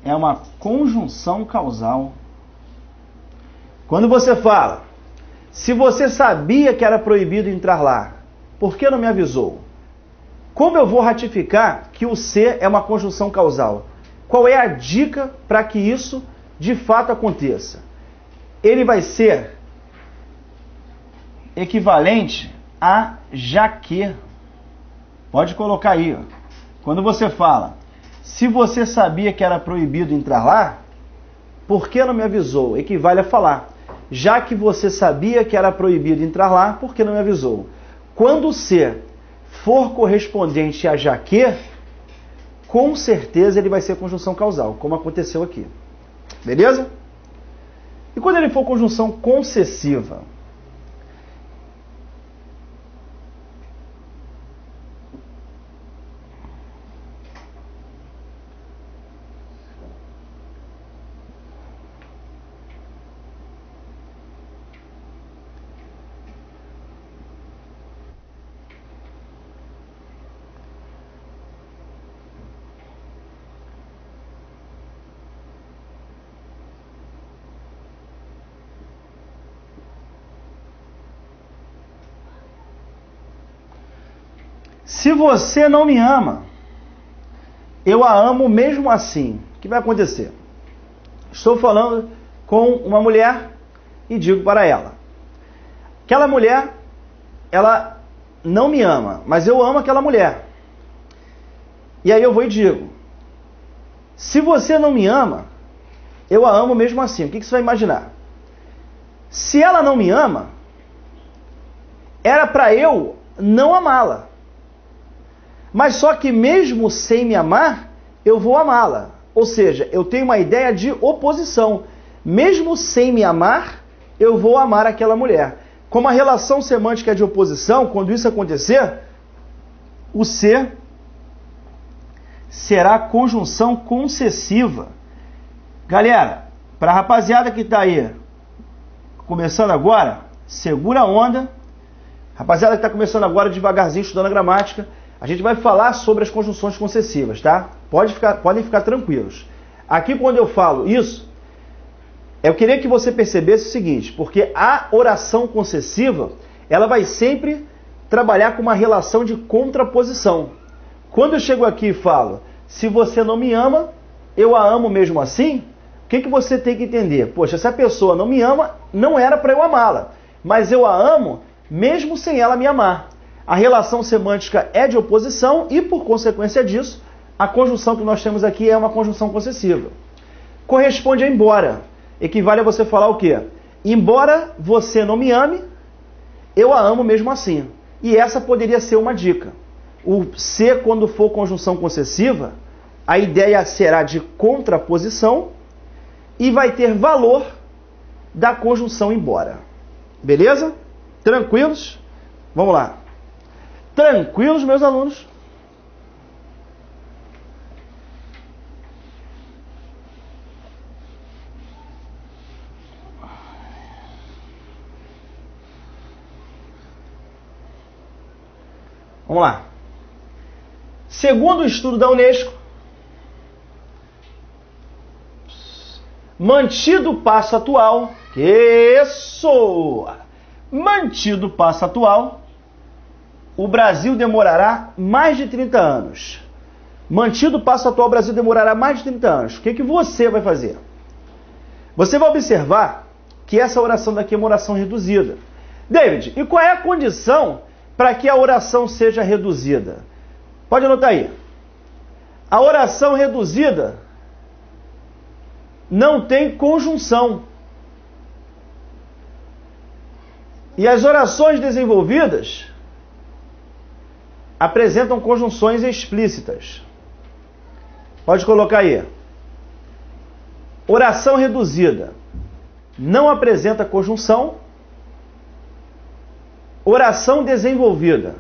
Speaker 1: É uma conjunção causal. Quando você fala, se você sabia que era proibido entrar lá, por que não me avisou? Como eu vou ratificar que o se é uma conjunção causal? Qual é a dica para que isso de fato aconteça? Ele vai ser equivalente a já que. Pode colocar aí. Ó. Quando você fala, se você sabia que era proibido entrar lá, por que não me avisou? Equivale a falar, já que você sabia que era proibido entrar lá, por que não me avisou? Quando o se for correspondente a já que, com certeza ele vai ser conjunção causal, como aconteceu aqui. Beleza? E quando ele for conjunção concessiva? Se você não me ama, eu a amo mesmo assim. O que vai acontecer? Estou falando com uma mulher e digo para ela. Aquela mulher, ela não me ama, mas eu amo aquela mulher. E aí eu vou e digo, se você não me ama, eu a amo mesmo assim. O que você vai imaginar? Se ela não me ama, era para eu não amá-la. Mas só que mesmo sem me amar, eu vou amá-la. Ou seja, eu tenho uma ideia de oposição. Mesmo sem me amar, eu vou amar aquela mulher. Como a relação semântica é de oposição, quando isso acontecer, o se será conjunção concessiva. Galera, para a rapaziada que está aí começando agora, segura a onda. Rapaziada que está começando agora devagarzinho, estudando a gramática, a gente vai falar sobre as conjunções concessivas, tá? Podem ficar tranquilos. Aqui, quando eu falo isso, eu queria que você percebesse o seguinte, porque a oração concessiva, ela vai sempre trabalhar com uma relação de contraposição. Quando eu chego aqui e falo, se você não me ama, eu a amo mesmo assim, o que você tem que entender? Poxa, se a pessoa não me ama, não era para eu amá-la, mas eu a amo mesmo sem ela me amar. A relação semântica é de oposição e, por consequência disso, a conjunção que nós temos aqui é uma conjunção concessiva. Corresponde a embora. Equivale a você falar o quê? Embora você não me ame, eu a amo mesmo assim. E essa poderia ser uma dica. O se, quando for conjunção concessiva, a ideia será de contraposição e vai ter valor da conjunção embora. Beleza? Tranquilos? Vamos lá. Tranquilos, meus alunos? Vamos lá. Segundo o estudo da Unesco, mantido o passo atual, mantido o passo atual, o Brasil demorará mais de 30 anos. Mantido o passo atual, o Brasil demorará mais de 30 anos. O que você vai fazer? Você vai observar que essa oração daqui é uma oração reduzida. David, e qual é a condição para que a oração seja reduzida? Pode anotar aí. A oração reduzida não tem conjunção. E as orações desenvolvidas apresentam conjunções explícitas. Pode colocar aí. Oração reduzida não apresenta conjunção. Oração desenvolvida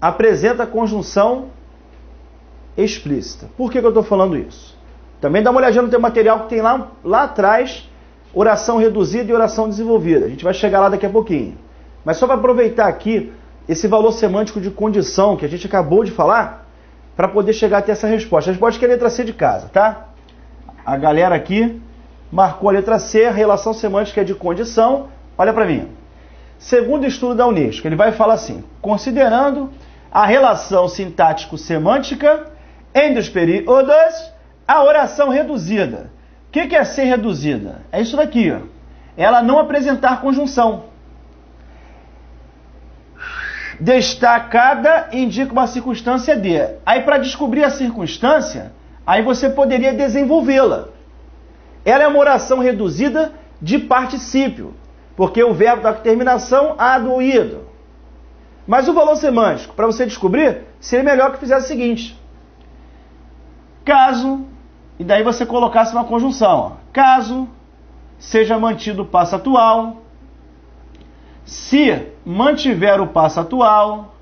Speaker 1: apresenta conjunção explícita. Por que eu estou falando isso? Também dá uma olhadinha no teu material que tem lá atrás, oração reduzida e oração desenvolvida. A gente vai chegar lá daqui a pouquinho. Mas só para aproveitar aqui esse valor semântico de condição que a gente acabou de falar, para poder chegar até essa resposta. A resposta é a letra C de casa, tá? A galera aqui marcou a letra C, a relação semântica é de condição. Olha para mim. Segundo estudo da Unesco, ele vai falar assim: considerando a relação sintático-semântica entre os períodos, a oração reduzida. O que é ser reduzida? É isso daqui, ó. Ela não apresentar conjunção. Destacada indica uma circunstância de. Aí, para descobrir a circunstância, aí você poderia desenvolvê-la. Ela é uma oração reduzida de particípio, porque o verbo da terminação há do ido. Mas o valor semântico, para você descobrir, seria melhor que fizesse o seguinte: caso, e daí você colocasse uma conjunção, ó. Caso seja mantido o passo atual, se mantiver o passo atual,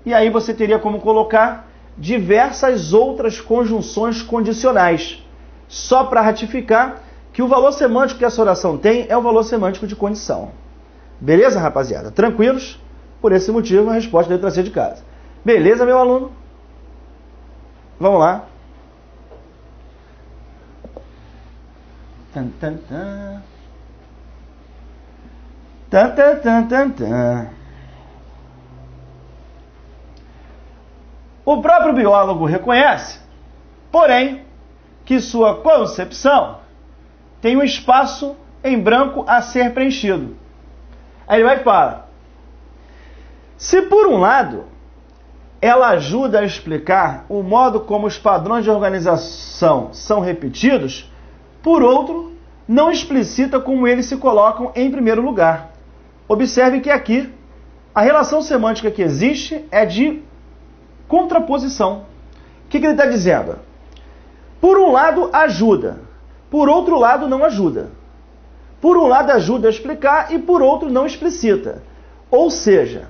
Speaker 1: e aí você teria como colocar diversas outras conjunções condicionais, só para ratificar que o valor semântico que essa oração tem é o valor semântico de condição. Beleza, rapaziada? Tranquilos? Por esse motivo, a resposta da letra C de casa. Beleza, meu aluno? Vamos lá. Tan, tan, tan. Tan, tan, tan, tan, tan. O próprio biólogo reconhece, porém, que sua concepção tem um espaço em branco a ser preenchido. Aí ele vai falar: se por um lado ela ajuda a explicar o modo como os padrões de organização são repetidos, por outro, não explicita como eles se colocam em primeiro lugar. Observe que aqui a relação semântica que existe é de contraposição. O que ele está dizendo? Por um lado ajuda, por outro lado não ajuda. Por um lado ajuda a explicar e por outro não explicita. Ou seja,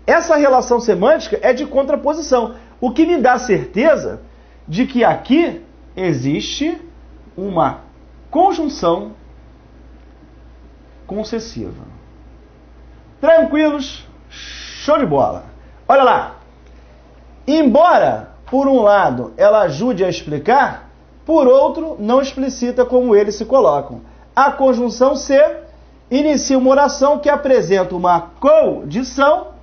Speaker 1: essa relação semântica é de contraposição, o que me dá certeza de que aqui existe uma conjunção concessiva. Tranquilos? Show de bola. Olha lá. Embora, por um lado, ela ajude a explicar, por outro, não explicita como eles se colocam. A conjunção C inicia uma oração que apresenta uma condição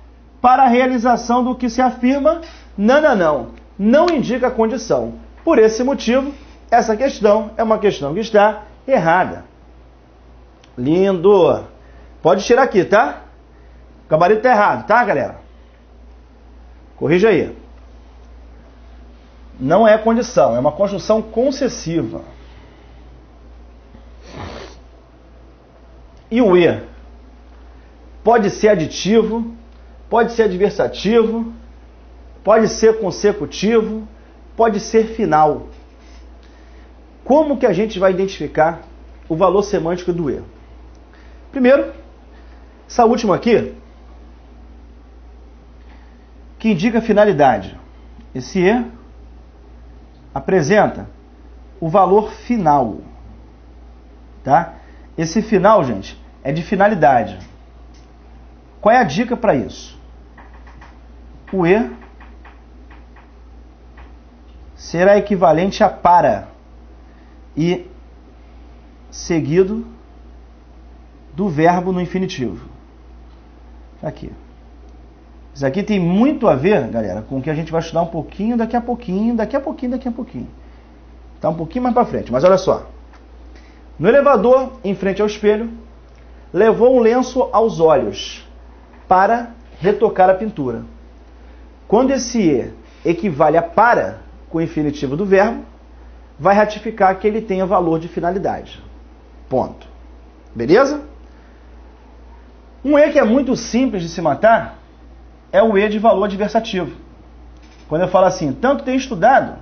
Speaker 1: para a realização do que se afirma. Não indica a condição. Por esse motivo, essa questão é uma questão que está errada. Lindo! Pode tirar aqui, tá? O gabarito está errado, tá, galera? Corrija aí. Não é condição, é uma conjunção concessiva. E o E? Pode ser aditivo, pode ser adversativo, pode ser consecutivo, pode ser final. Como que a gente vai identificar o valor semântico do E? Primeiro, essa última aqui, que indica finalidade. Esse E apresenta o valor final. Tá? Esse final, gente, é de finalidade. Qual é a dica para isso? O E será equivalente a para e seguido do verbo no infinitivo. Aqui. Isso aqui tem muito a ver, galera, com o que a gente vai estudar um pouquinho, daqui a pouquinho. Tá um pouquinho mais para frente, mas olha só. No elevador, em frente ao espelho, levou um lenço aos olhos para retocar a pintura. Quando esse E equivale a para, com o infinitivo do verbo, vai ratificar que ele tenha valor de finalidade. Ponto. Beleza? Um E que é muito simples de se matar é o E de valor adversativo. Quando eu falo assim, tanto tem estudado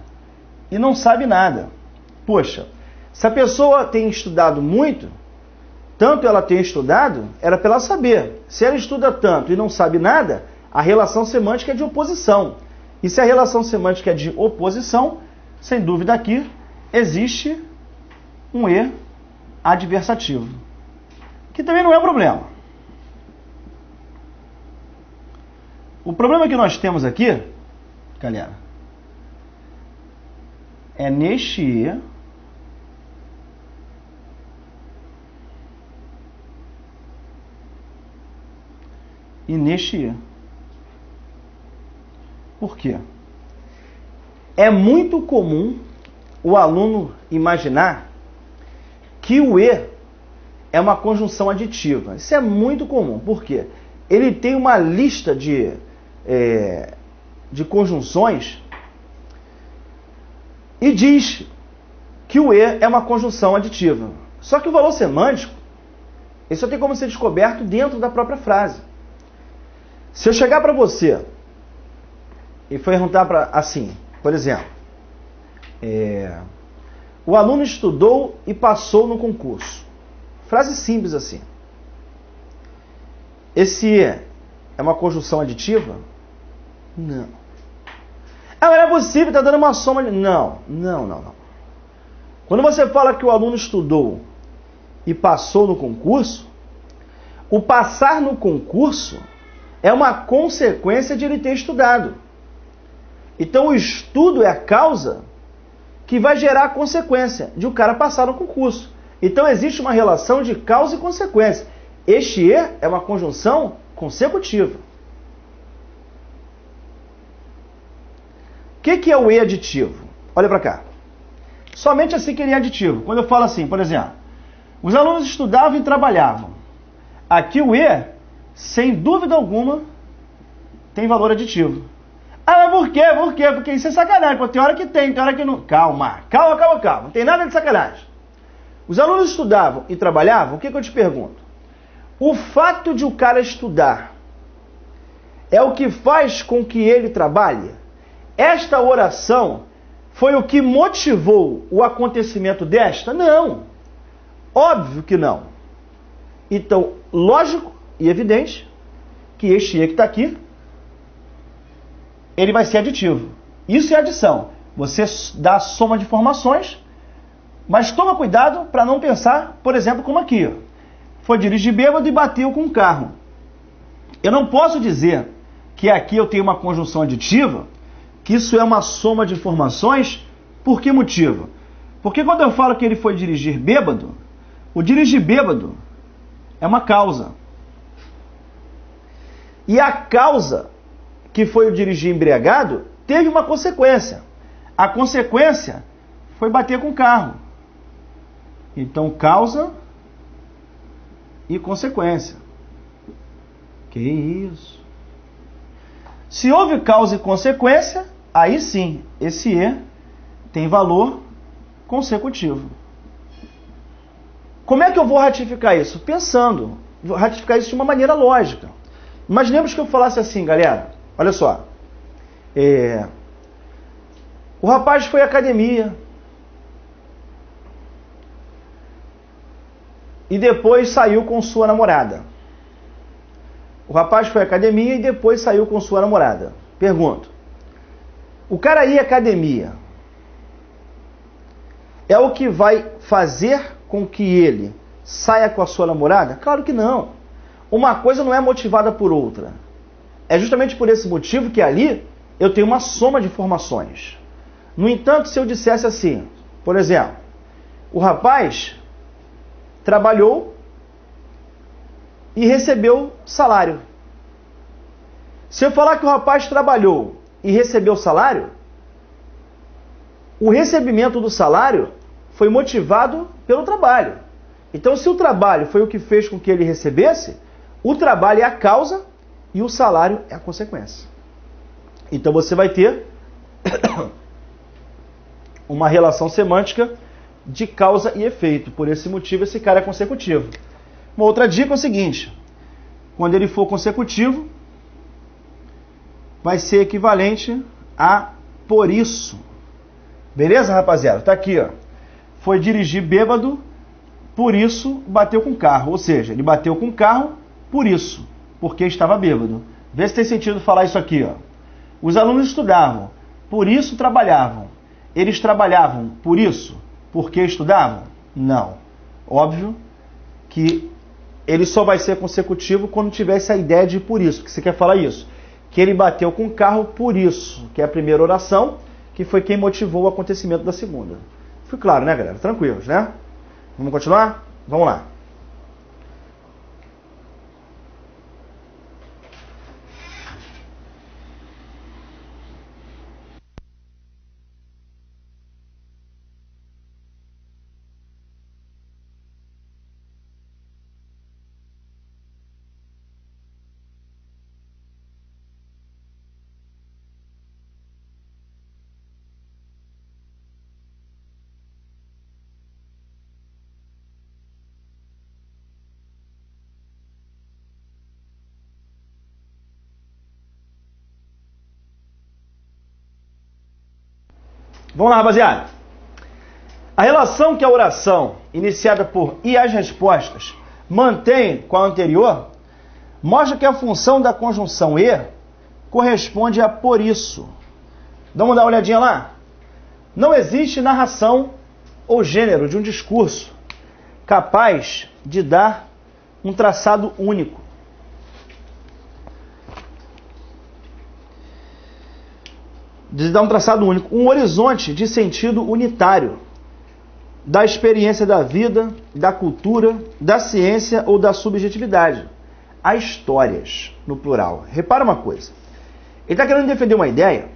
Speaker 1: e não sabe nada. Poxa, se a pessoa tem estudado muito, tanto ela tem estudado, era para ela saber. Se ela estuda tanto e não sabe nada, a relação semântica é de oposição. E se a relação semântica é de oposição, sem dúvida aqui existe um E adversativo, que também não é problema. O problema que nós temos aqui, galera, é neste E e neste E. Por quê? É muito comum o aluno imaginar que o E é uma conjunção aditiva. Isso é muito comum. Por quê? Ele tem uma lista de conjunções e diz que o E é uma conjunção aditiva. Só que o valor semântico, ele só tem como ser descoberto dentro da própria frase. Se eu chegar para você e perguntar assim, por exemplo, o aluno estudou e passou no concurso. Frase simples assim. Esse E é uma conjunção aditiva? Não. Ah, mas não é possível, está dando uma soma de... Não. Quando você fala que o aluno estudou e passou no concurso, o passar no concurso é uma consequência de ele ter estudado. Então o estudo é a causa que vai gerar a consequência de o cara passar no concurso. Então existe uma relação de causa e consequência. Este E é uma conjunção consecutiva. O que é o E aditivo? Olha para cá. Somente assim que ele é aditivo. Quando eu falo assim, por exemplo, os alunos estudavam e trabalhavam. Aqui o E, sem dúvida alguma, tem valor aditivo. Ah, mas por quê? Por quê? Porque isso é sacanagem. Pô, tem hora que tem hora que não. Calma. Não tem nada de sacanagem. Os alunos estudavam e trabalhavam, o que eu te pergunto? O fato de o cara estudar é o que faz com que ele trabalhe? Esta oração foi o que motivou o acontecimento desta? Não. Óbvio que não. Então, lógico e evidente que este E que está aqui, ele vai ser aditivo. Isso é adição. Você dá a soma de informações, mas toma cuidado para não pensar, por exemplo, como aqui. Ó. Foi dirigir bêbado e bateu com um carro. Eu não posso dizer que aqui eu tenho uma conjunção aditiva, que isso é uma soma de informações. Por que motivo? Porque quando eu falo que ele foi dirigir bêbado, o dirigir bêbado é uma causa. E a causa, que foi o dirigir embriagado, teve uma consequência. A consequência foi bater com o carro. Então, causa e consequência. Que isso? Se houve causa e consequência, aí sim, esse E tem valor consecutivo. Como é que eu vou ratificar isso? Pensando. Vou ratificar isso de uma maneira lógica. Imaginemos que eu falasse assim, galera. Olha só. O rapaz foi à academia. E depois saiu com sua namorada. O rapaz foi à academia e depois saiu com sua namorada. Pergunto. O cara ir à academia é o que vai fazer com que ele saia com a sua namorada? Claro que não. Uma coisa não é motivada por outra. É justamente por esse motivo que ali eu tenho uma soma de informações. No entanto, se eu dissesse assim, por exemplo, o rapaz trabalhou e recebeu salário. Se eu falar que o rapaz trabalhou e recebeu salário, o recebimento do salário foi motivado pelo trabalho. Então, se o trabalho foi o que fez com que ele recebesse, o trabalho é a causa e o salário é a consequência. Então, você vai ter uma relação semântica de causa e efeito. Por esse motivo, esse cara é consecutivo. Uma outra dica é o seguinte: quando ele for consecutivo, vai ser equivalente a por isso. Beleza, rapaziada? Tá aqui, ó. Foi dirigir bêbado, por isso bateu com o carro. Ou seja, ele bateu com o carro por isso, porque estava bêbado. Vê se tem sentido falar isso aqui, ó. Os alunos estudavam, por isso trabalhavam. Eles trabalhavam por isso, porque estudavam? Não. Óbvio que ele só vai ser consecutivo quando tiver essa ideia de por isso. Que você quer falar isso? Que ele bateu com o carro por isso, que é a primeira oração, que foi quem motivou o acontecimento da segunda. Foi claro, né, galera? Tranquilos, né? Vamos continuar? Vamos lá. Vamos lá, rapaziada. A relação que a oração, iniciada por e as respostas, mantém com a anterior, mostra que a função da conjunção e corresponde a por isso. Vamos dar uma olhadinha lá? Não existe narração ou gênero de um discurso capaz de dar um traçado único. Um horizonte de sentido unitário da experiência da vida, da cultura, da ciência ou da subjetividade. Há histórias, no plural. Repara uma coisa. Ele está querendo defender uma ideia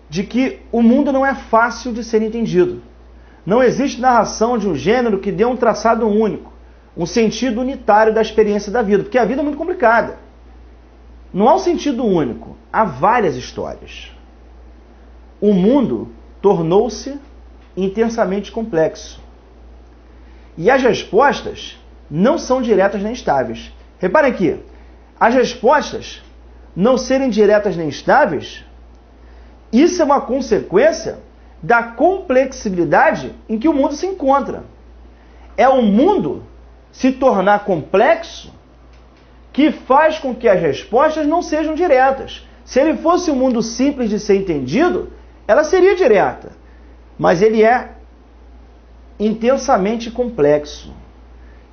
Speaker 1: de que o mundo não é fácil de ser entendido. Não existe narração de um gênero que dê um traçado único, um sentido unitário da experiência da vida, porque a vida é muito complicada. Não há um sentido único, há várias histórias. O mundo tornou-se intensamente complexo. E as respostas não são diretas nem estáveis. Reparem aqui, as respostas não serem diretas nem estáveis, isso é uma consequência da complexibilidade em que o mundo se encontra. É o mundo se tornar complexo que faz com que as respostas não sejam diretas. Se ele fosse um mundo simples de ser entendido, ela seria direta, mas ele é intensamente complexo.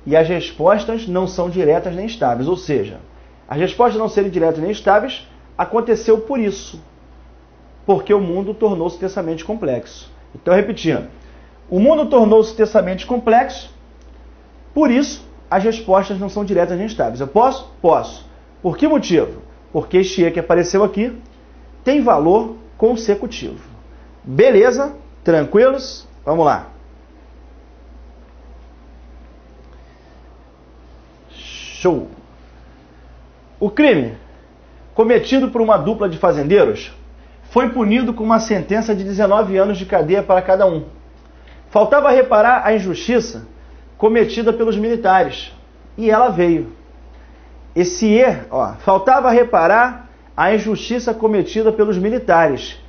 Speaker 1: E as respostas não são diretas nem estáveis. Ou seja, as respostas não serem diretas nem estáveis aconteceu por isso. Porque o mundo tornou-se intensamente complexo. Então, repetindo. O mundo tornou-se intensamente complexo, por isso as respostas não são diretas nem estáveis. Eu posso? Posso. Por que motivo? Porque este E que apareceu aqui tem valor consecutivo. Beleza? Tranquilos? Vamos lá. Show! O crime cometido por uma dupla de fazendeiros foi punido com uma sentença de 19 anos de cadeia para cada um. Faltava reparar a injustiça cometida pelos militares, e ela veio. Esse E, faltava reparar a injustiça cometida pelos militares,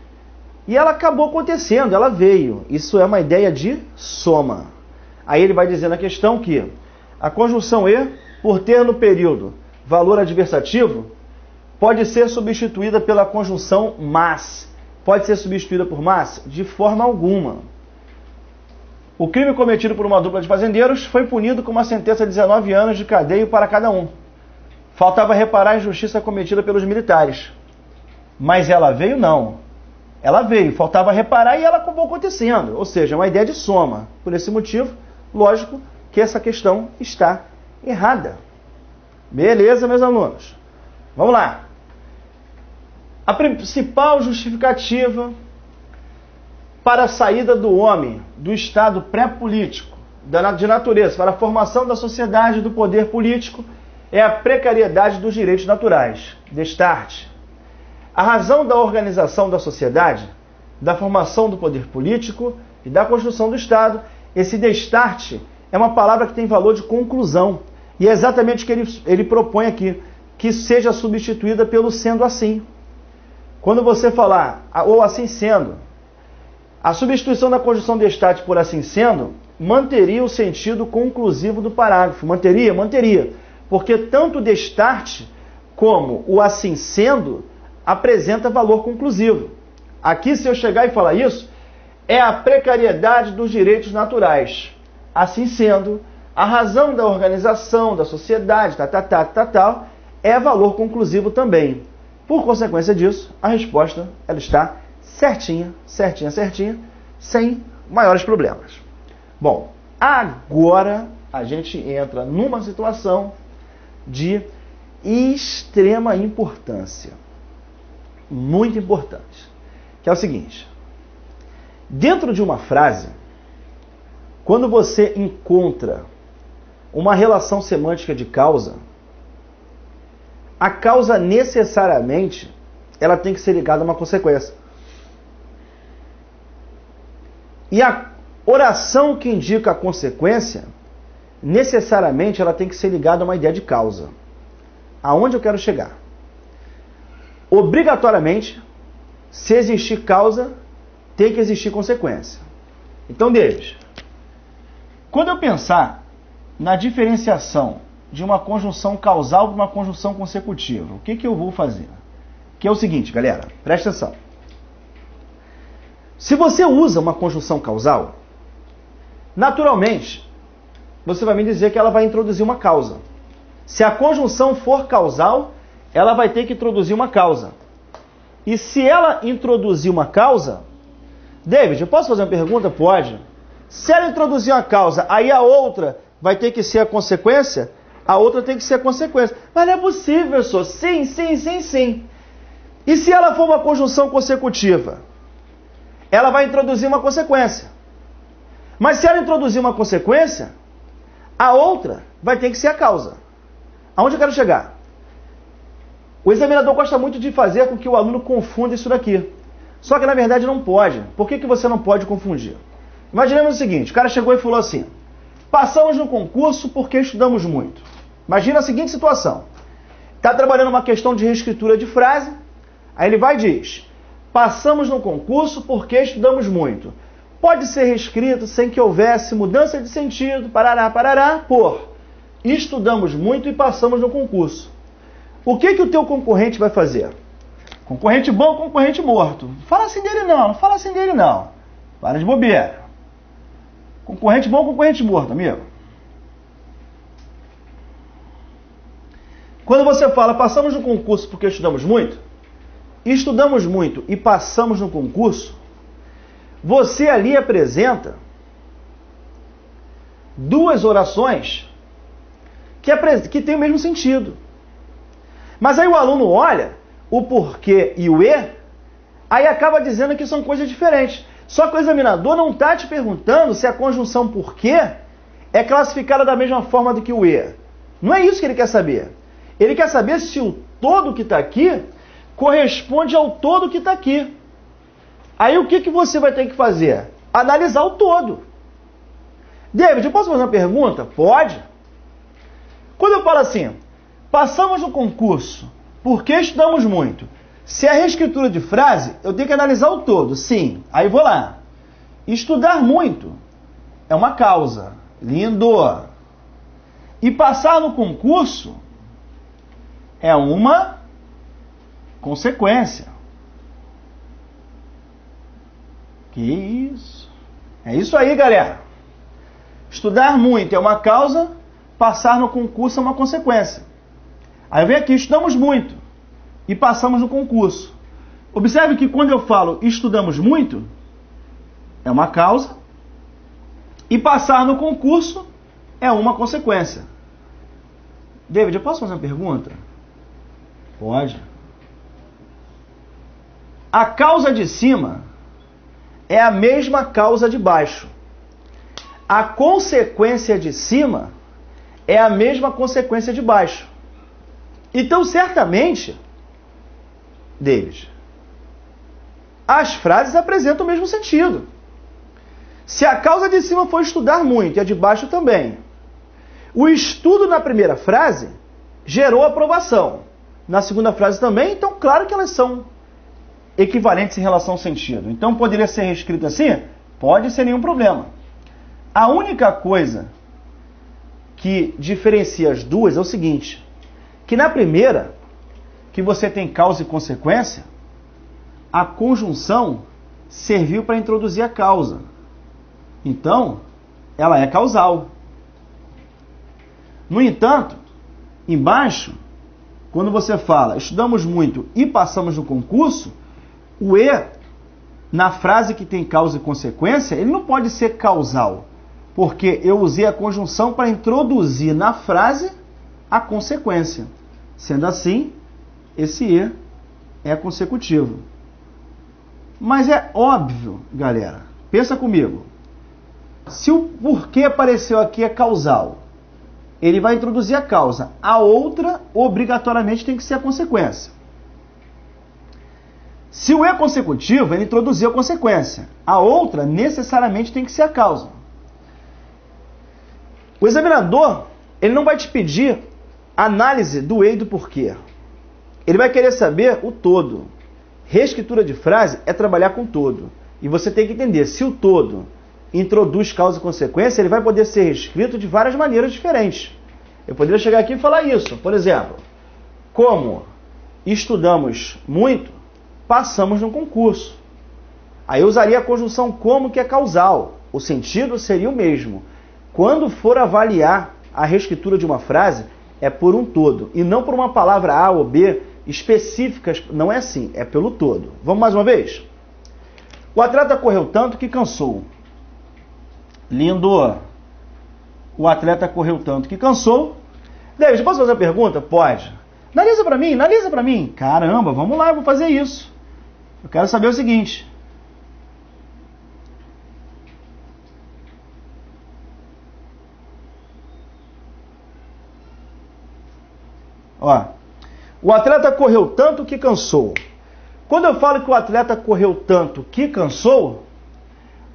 Speaker 1: e ela acabou acontecendo, ela veio. Isso é uma ideia de soma. Aí ele vai dizer na questão que a conjunção E, por ter no período valor adversativo, pode ser substituída pela conjunção mas. Pode ser substituída por mas? De forma alguma. O crime cometido por uma dupla de fazendeiros foi punido com uma sentença de 19 anos de cadeia para cada um. Faltava reparar a injustiça cometida pelos militares. Mas ela veio? Não. Ela veio, faltava reparar e ela acabou acontecendo. Ou seja, é uma ideia de soma. Por esse motivo, lógico que essa questão está errada. Beleza, meus alunos? Vamos lá. A principal justificativa para a saída do homem do estado pré-político, de natureza, para a formação da sociedade e do poder político, é a precariedade dos direitos naturais. Destarte. A razão da organização da sociedade, da formação do poder político e da construção do Estado, esse destarte é uma palavra que tem valor de conclusão. E é exatamente o que ele propõe aqui, que seja substituída pelo sendo assim. Quando você falar, ou assim sendo, a substituição da conjunção destarte por assim sendo, manteria o sentido conclusivo do parágrafo. Manteria? Manteria. Porque tanto o destarte como o assim sendo apresenta valor conclusivo. Aqui, se eu chegar e falar isso, é a precariedade dos direitos naturais. Assim sendo, a razão da organização, da sociedade, tal, é valor conclusivo também. Por consequência disso, a resposta ela está certinha, sem maiores problemas. Bom, agora a gente entra numa situação de extrema importância, muito importante, que é o seguinte: dentro de uma frase, quando você encontra uma relação semântica de causa, a causa necessariamente ela tem que ser ligada a uma consequência. E a oração que indica a consequência, necessariamente ela tem que ser ligada a uma ideia de causa. Aonde eu quero chegar? Obrigatoriamente, se existir causa, tem que existir consequência. Então, David, quando eu pensar na diferenciação de uma conjunção causal para uma conjunção consecutiva, o que eu vou fazer? Que é o seguinte, galera, presta atenção. Se você usa uma conjunção causal, naturalmente, você vai me dizer que ela vai introduzir uma causa. Se a conjunção for causal, ela vai ter que introduzir uma causa. E se ela introduzir uma causa, David, eu posso fazer uma pergunta? Pode. Se ela introduzir uma causa, aí a outra vai ter que ser a consequência? A outra tem que ser a consequência. Mas não é possível, professor. Sim. E se ela for uma conjunção consecutiva? Ela vai introduzir uma consequência. Mas se ela introduzir uma consequência, a outra vai ter que ser a causa. Aonde eu quero chegar? O examinador gosta muito de fazer com que o aluno confunda isso daqui. Só que na verdade não pode. Por que você não pode confundir? Imaginemos o seguinte, o cara chegou e falou assim: passamos no concurso porque estudamos muito. Imagina a seguinte situação. Está trabalhando uma questão de reescritura de frase, aí ele vai e diz: passamos no concurso porque estudamos muito. Pode ser reescrito sem que houvesse mudança de sentido, parará, por estudamos muito e passamos no concurso. O que o teu concorrente vai fazer? Concorrente bom, concorrente morto. Fala assim dele não fala assim dele não. Para de bobeira. Concorrente bom, concorrente morto, amigo. Quando você fala, passamos no concurso porque estudamos muito e passamos no concurso, você ali apresenta duas orações que têm o mesmo sentido. Mas aí o aluno olha o porquê e o e, aí acaba dizendo que são coisas diferentes. Só que o examinador não está te perguntando se a conjunção porquê é classificada da mesma forma do que o e. Não é isso que ele quer saber. Ele quer saber se o todo que está aqui corresponde ao todo que está aqui. Aí o que você vai ter que fazer? Analisar o todo. David, eu posso fazer uma pergunta? Pode. Quando eu falo assim, passamos no concurso porque estudamos muito. Se é reescritura de frase, eu tenho que analisar o todo. Sim. Aí vou lá. Estudar muito é uma causa. Lindo. E passar no concurso é uma consequência. Que isso? É isso aí, galera. Estudar muito é uma causa, passar no concurso é uma consequência. Aí vem aqui, estudamos muito e passamos no concurso. Observe que quando eu falo estudamos muito, é uma causa, e passar no concurso é uma consequência. David, eu posso fazer uma pergunta? Pode. A causa de cima é a mesma causa de baixo. A consequência de cima é a mesma consequência de baixo. Então, certamente, David, as frases apresentam o mesmo sentido. Se a causa de cima for estudar muito e a de baixo também, o estudo na primeira frase gerou aprovação. Na segunda frase também, então claro que elas são equivalentes em relação ao sentido. Então poderia ser escrito assim? Pode, sem nenhum problema. A única coisa que diferencia as duas é o seguinte, que na primeira, que você tem causa e consequência, a conjunção serviu para introduzir a causa. Então, ela é causal. No entanto, embaixo, quando você fala estudamos muito e passamos no concurso, o E, na frase que tem causa e consequência, ele não pode ser causal, porque eu usei a conjunção para introduzir na frase a consequência. Sendo assim, esse E é consecutivo. Mas é óbvio, galera, pensa comigo, se o porquê apareceu aqui é causal, ele vai introduzir a causa, a outra obrigatoriamente tem que ser a consequência. Se o E é consecutivo, ele introduziu a consequência, a outra necessariamente tem que ser a causa. O examinador, ele não vai te pedir análise do E e do porquê. Ele vai querer saber o todo. Reescritura de frase é trabalhar com o todo. E você tem que entender, se o todo introduz causa e consequência, ele vai poder ser reescrito de várias maneiras diferentes. Eu poderia chegar aqui e falar isso. Por exemplo, como estudamos muito, passamos no concurso. Aí eu usaria a conjunção como, que é causal. O sentido seria o mesmo. Quando for avaliar a reescritura de uma frase, é por um todo, e não por uma palavra A ou B específicas, não é assim, é pelo todo. Vamos mais uma vez? O atleta correu tanto que cansou. Lindo. O atleta correu tanto que cansou. David, posso fazer uma pergunta? Pode. Analisa pra mim, analisa pra mim. Caramba, vamos lá, eu vou fazer isso. Eu quero saber o seguinte. Ó, o atleta correu tanto que cansou. Quando eu falo que o atleta correu tanto que cansou,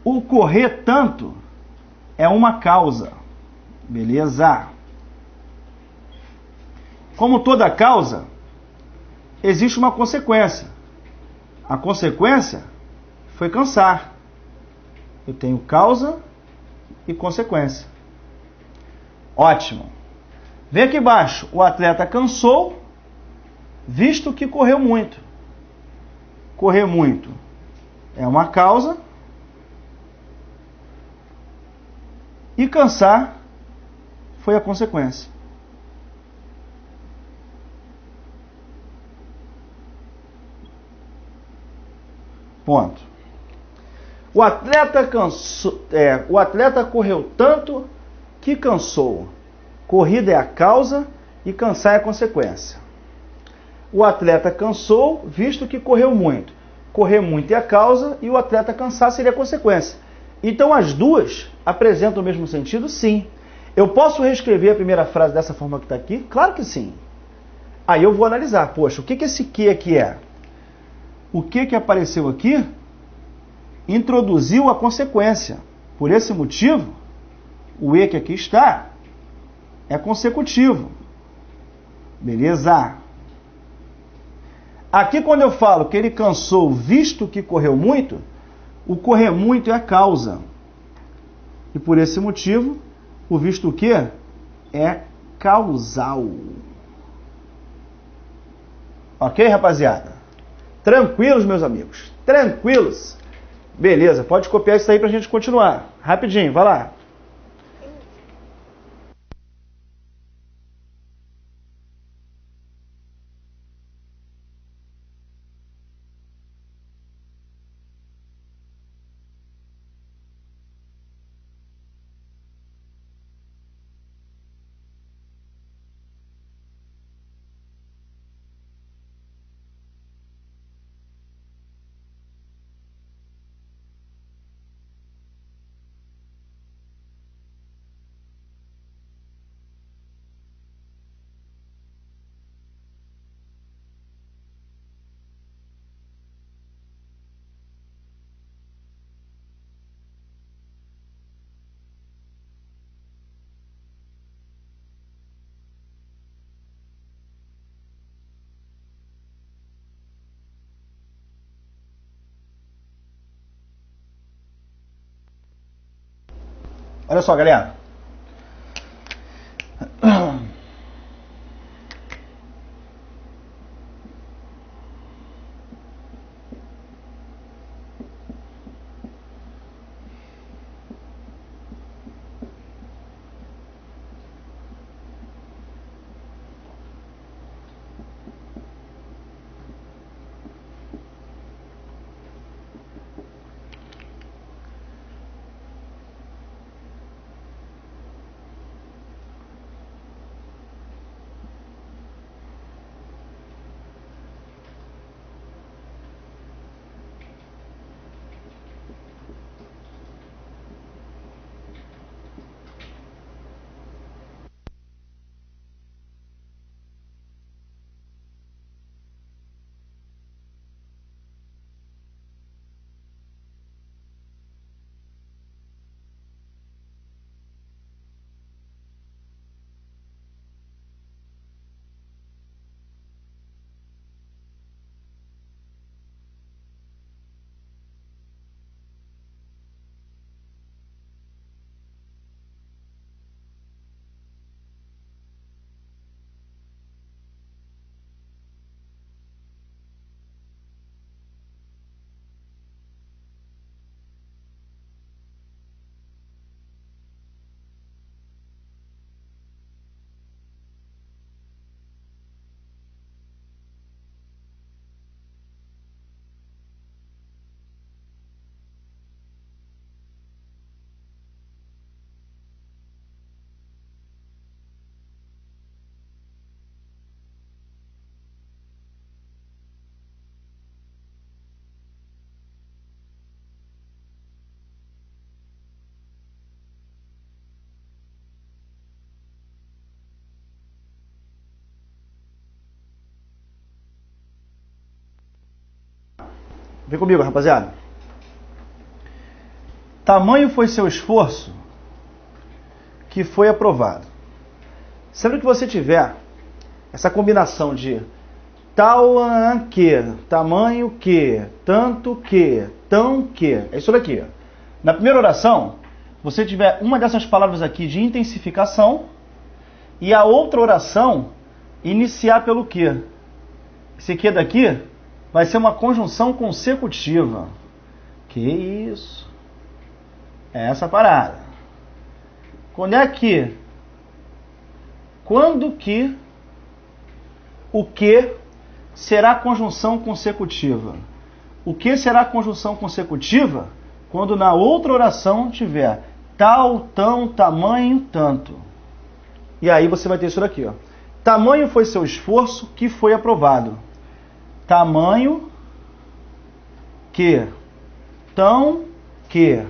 Speaker 1: o correr tanto é uma causa. Beleza? Como toda causa, existe uma consequência. A consequência foi cansar. Eu tenho causa e consequência. Ótimo. Vem aqui embaixo. O atleta cansou, visto que correu muito. Correr muito é uma causa. E cansar foi a consequência. Ponto. O atleta correu tanto que cansou. Corrida é a causa e cansar é a consequência. O atleta cansou, visto que correu muito. Correr muito é a causa e o atleta cansar seria a consequência. Então as duas apresentam o mesmo sentido? Sim. Eu posso reescrever a primeira frase dessa forma que está aqui? Claro que sim. Aí eu vou analisar. Poxa, o que esse que aqui é? O que apareceu aqui introduziu a consequência. Por esse motivo, o E que aqui está é consecutivo. Beleza? Aqui quando eu falo que ele cansou visto que correu muito, o correr muito é a causa. E por esse motivo, o visto que é causal. Ok, rapaziada? Tranquilos, meus amigos? Tranquilos? Beleza, pode copiar isso aí pra gente continuar. Rapidinho, vai lá. Olha só, galera. Vem comigo, rapaziada. Tamanho foi seu esforço que foi aprovado. Sempre que você tiver essa combinação de tal que, tamanho que, tanto que, tão que, é isso daqui. Na primeira oração, você tiver uma dessas palavras aqui de intensificação e a outra oração iniciar pelo que. Esse que daqui vai ser uma conjunção consecutiva. Que isso? É essa parada. Quando que o que será conjunção consecutiva? O que será conjunção consecutiva? Quando na outra oração tiver tal, tão, tamanho, tanto. E aí você vai ter isso daqui, ó. Tamanho foi seu esforço que foi aprovado. Tamanho que, tão que,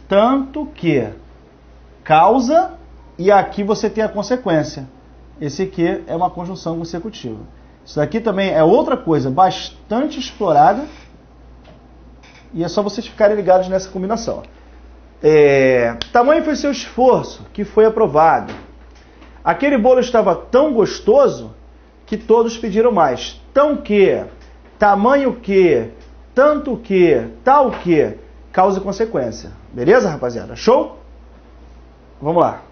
Speaker 1: tanto que, causa, e aqui você tem a consequência. Esse que é uma conjunção consecutiva. Isso daqui também é outra coisa bastante explorada, e é só vocês ficarem ligados nessa combinação. Tamanho foi seu esforço que foi aprovado. Aquele bolo estava tão gostoso que todos pediram mais. Tão que, tamanho que, tanto que, tal que, causa e consequência. Beleza, rapaziada? Show? Vamos lá.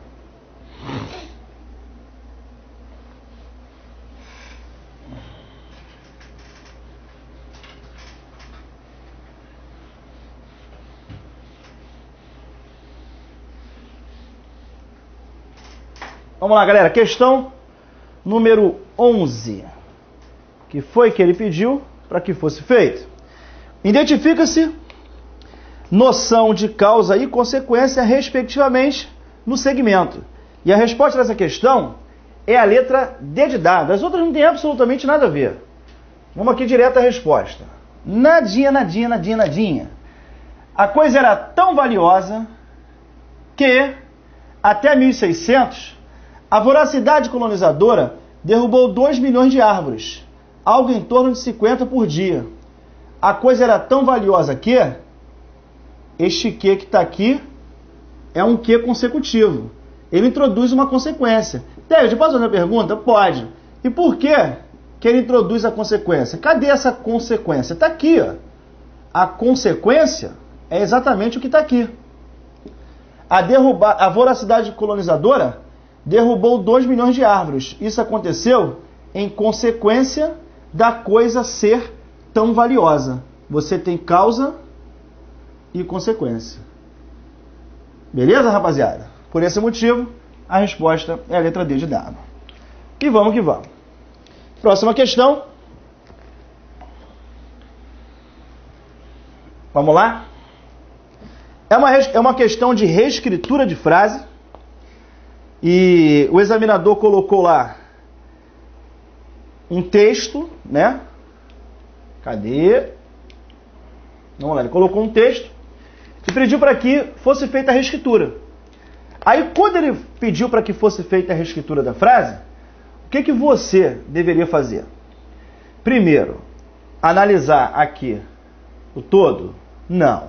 Speaker 1: Vamos lá, galera. Questão número 11. Que foi que ele pediu para que fosse feito? Identifica-se noção de causa e consequência, respectivamente, no segmento. E a resposta dessa questão é a letra D de dado. As outras não têm absolutamente nada a ver. Vamos aqui direto à resposta. Nadinha, nadinha, nadinha, nadinha. A coisa era tão valiosa que, até 1600, a voracidade colonizadora derrubou 2 milhões de árvores, algo em torno de 50 por dia. A coisa era tão valiosa que, este que está aqui é um que consecutivo. Ele introduz uma consequência. David, posso fazer uma pergunta? Pode. E por que ele introduz a consequência? Cadê essa consequência? Está aqui, ó. A consequência é exatamente o que está aqui. A voracidade colonizadora derrubou 2 milhões de árvores. Isso aconteceu em consequência da coisa ser tão valiosa. Você tem causa e consequência. Beleza, rapaziada? Por esse motivo, a resposta é a letra D de dado. E vamos que vamos. Próxima questão. Vamos lá? É uma questão de reescritura de frase. E o examinador colocou lá um texto, né? Cadê? Vamos lá, ele colocou um texto e pediu para que fosse feita a reescritura. Aí, quando ele pediu para que fosse feita a reescritura da frase, o que você deveria fazer? Primeiro, analisar aqui o todo? Não.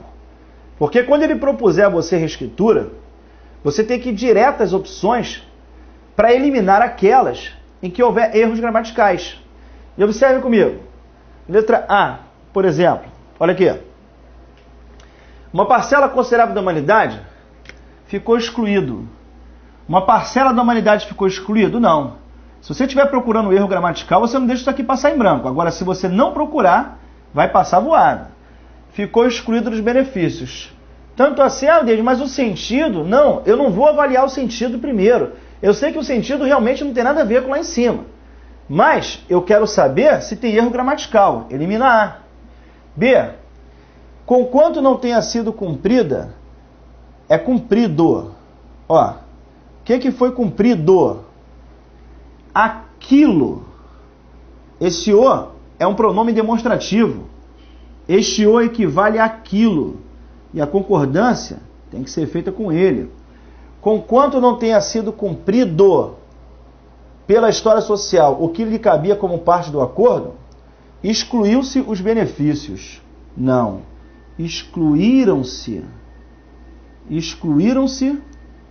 Speaker 1: Porque quando ele propuser a você a reescritura, você tem que ir direto às opções para eliminar aquelas em que houver erros gramaticais. E observe comigo. Letra A, por exemplo. Olha aqui. Uma parcela considerável da humanidade ficou excluído. Uma parcela da humanidade ficou excluído? Não. Se você estiver procurando um erro gramatical, você não deixa isso aqui passar em branco. Agora, se você não procurar, vai passar voado. Ficou excluído dos benefícios. Tanto assim, Deus, mas o sentido? Não, eu não vou avaliar o sentido primeiro. Eu sei que o sentido realmente não tem nada a ver com lá em cima. Mas eu quero saber se tem erro gramatical. Elimina A. B. Conquanto não tenha sido cumprida, é cumprido. Ó, o que foi cumprido? Aquilo. Esse O é um pronome demonstrativo. Este O equivale àquilo. E a concordância tem que ser feita com ele. Conquanto não tenha sido cumprido pela história social o que lhe cabia como parte do acordo, excluiu-se os benefícios. Não. Excluíram-se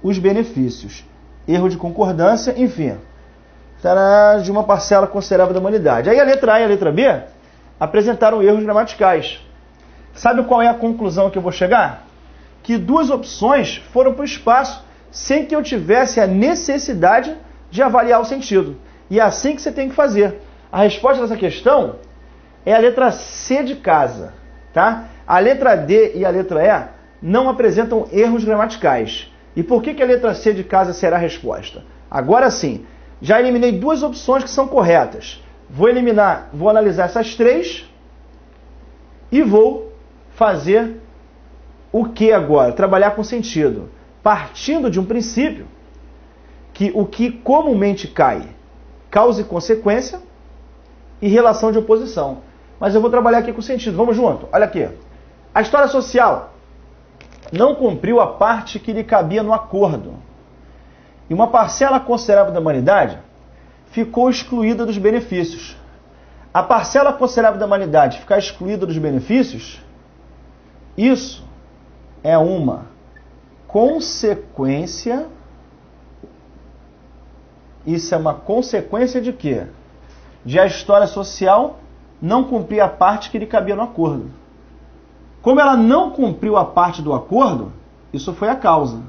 Speaker 1: os benefícios. Erro de concordância, enfim. Será de uma parcela considerável da humanidade. Aí a letra A e a letra B apresentaram erros gramaticais. Sabe qual é a conclusão que eu vou chegar? Que 2 opções foram para o espaço sem que eu tivesse a necessidade de avaliar o sentido. E é assim que você tem que fazer. A resposta dessa questão é a letra C de casa. Tá? A letra D e a letra E não apresentam erros gramaticais. E por que a letra C de casa será a resposta? Agora sim, já eliminei 2 opções que são corretas. Vou analisar essas 3 e vou fazer o que agora? Trabalhar com sentido. Partindo de um princípio que o que comumente cai, causa e consequência e relação de oposição. Mas eu vou trabalhar aqui com sentido. Vamos junto. Olha aqui. A história social não cumpriu a parte que lhe cabia no acordo. E uma parcela considerável da humanidade ficou excluída dos benefícios. A parcela considerável da humanidade ficar excluída dos benefícios, isso é uma consequência. Isso é uma consequência de quê? De a história social não cumprir a parte que lhe cabia no acordo. Como ela não cumpriu a parte do acordo, isso foi a causa.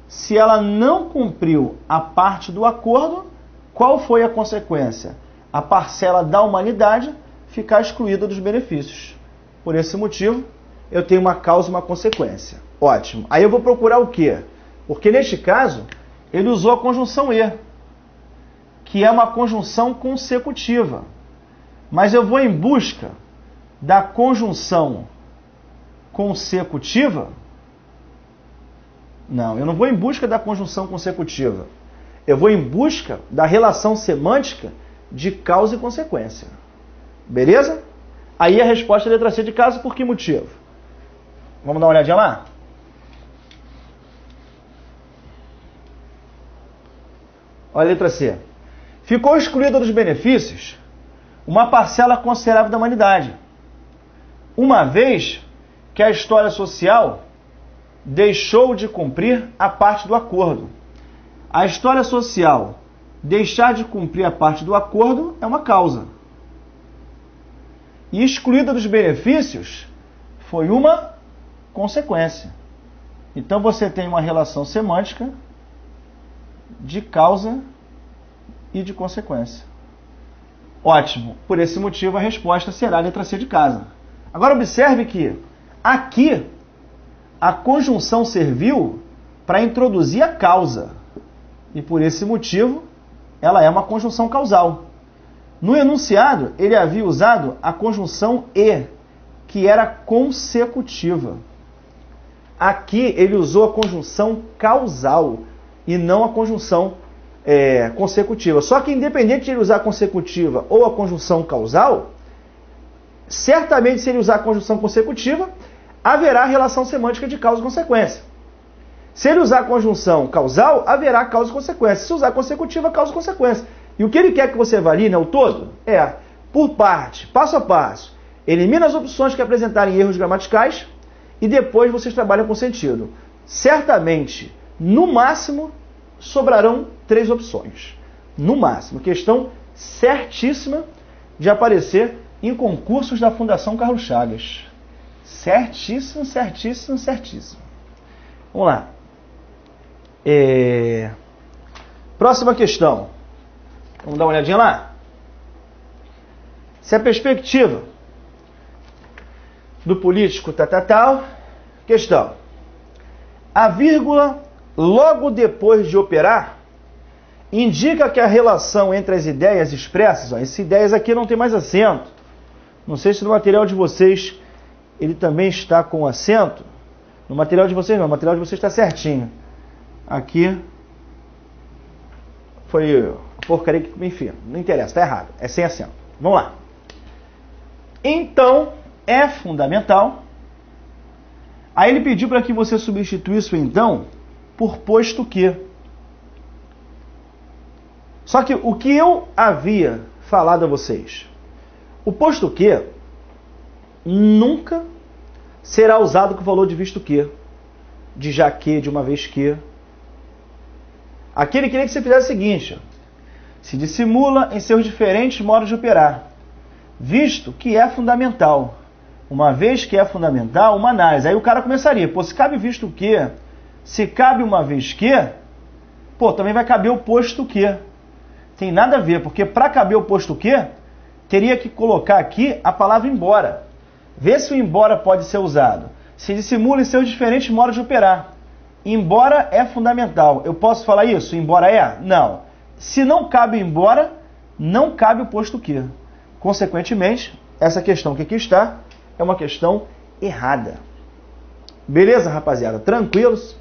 Speaker 1: Se ela não cumpriu a parte do acordo, qual foi a consequência? A parcela da humanidade ficar excluída dos benefícios. Por esse motivo, eu tenho uma causa e uma consequência. Ótimo. Aí eu vou procurar o quê? Porque neste caso, ele usou a conjunção E, que é uma conjunção consecutiva. Mas eu vou em busca da conjunção consecutiva? Não, eu não vou em busca da conjunção consecutiva. Eu vou em busca da relação semântica de causa e consequência. Beleza? Aí a resposta é a letra C de casa, por que motivo? Vamos dar uma olhadinha lá? Olha a letra C. Ficou excluída dos benefícios uma parcela considerável da humanidade, uma vez que a história social deixou de cumprir a parte do acordo. A história social deixar de cumprir a parte do acordo é uma causa. E excluída dos benefícios foi uma consequência. Então você tem uma relação semântica de causa e de consequência. Ótimo. Por esse motivo a resposta será a letra C de casa. Agora observe que aqui a conjunção serviu para introduzir a causa. E por esse motivo ela é uma conjunção causal. No enunciado ele havia usado a conjunção e, que era consecutiva. Aqui ele usou a conjunção causal e não a conjunção consecutiva. Só que independente de ele usar a consecutiva ou a conjunção causal, certamente se ele usar a conjunção consecutiva, haverá relação semântica de causa e consequência. Se ele usar a conjunção causal, haverá causa e consequência. Se usar a consecutiva, causa e consequência. E o que ele quer que você avalie, né, o todo, é, por parte, passo a passo, elimina as opções que apresentarem erros gramaticais e depois vocês trabalham com sentido. Certamente, no máximo, sobrarão 3 opções. No máximo. Questão certíssima de aparecer em concursos da Fundação Carlos Chagas. Certíssimo, certíssimo, certíssimo. Vamos lá. Próxima questão. Vamos dar uma olhadinha lá? Se a perspectiva do político tal. Questão. A vírgula logo depois de operar indica que a relação entre as ideias expressas, essas ideias aqui não tem mais acento. Não sei se no material de vocês ele também está com acento. No material de vocês não, o material de vocês está certinho. Aqui foi porcaria que me enfia. Não interessa, está errado. É sem acento. Vamos lá. Então, é fundamental. Aí ele pediu para que você substituísse o então por posto que. Só que o que eu havia falado a vocês, o posto que nunca será usado com o valor de visto que, de já que, de uma vez que. Aqui ele queria que você fizesse o seguinte: se dissimula em seus diferentes modos de operar, visto que é fundamental. Uma vez que é fundamental, uma análise. Aí o cara começaria, pô, se cabe visto que, se cabe uma vez que, pô, também vai caber o posto que. Tem nada a ver, porque para caber o posto que, teria que colocar aqui a palavra embora. Vê se o embora pode ser usado. Se dissimula em seus diferentes modos de operar. Embora é fundamental. Eu posso falar isso? Embora é? Não. Se não cabe embora, não cabe o posto que. Consequentemente, essa questão que aqui está é uma questão errada. Beleza, rapaziada? Tranquilos?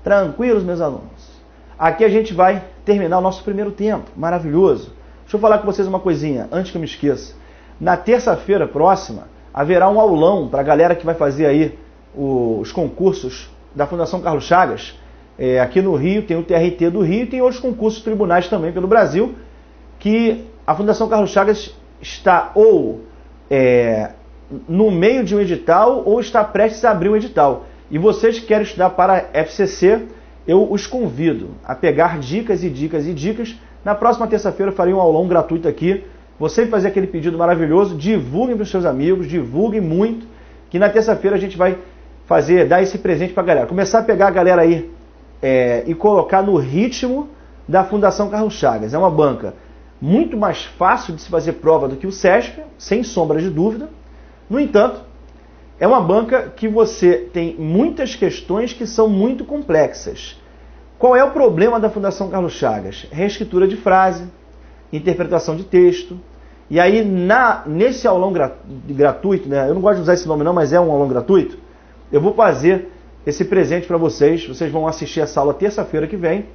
Speaker 1: Tranquilos, meus alunos. Aqui a gente vai terminar o nosso primeiro tempo. Maravilhoso. Deixa eu falar com vocês uma coisinha, antes que eu me esqueça. Na terça-feira próxima, haverá um aulão para a galera que vai fazer aí os concursos da Fundação Carlos Chagas. Aqui no Rio, tem o TRT do Rio e tem outros concursos tribunais também pelo Brasil, que a Fundação Carlos Chagas está ou no meio de um edital ou está prestes a abrir um edital. E vocês que querem estudar para FCC, eu os convido a pegar dicas e dicas e dicas. Na próxima terça-feira eu farei um aulão gratuito aqui. Você fazer aquele pedido maravilhoso, divulguem para os seus amigos, divulguem muito, que na terça-feira a gente vai dar esse presente para a galera. Começar a pegar a galera aí e colocar no ritmo da Fundação Carlos Chagas. É uma banca muito mais fácil de se fazer prova do que o CESP, sem sombra de dúvida. No entanto, é uma banca que você tem muitas questões que são muito complexas. Qual é o problema da Fundação Carlos Chagas? Reescritura de frase, interpretação de texto. E aí, nesse aulão gratuito, né, eu não gosto de usar esse nome não, mas é um aulão gratuito, eu vou fazer esse presente para vocês. Vocês vão assistir essa aula terça-feira que vem,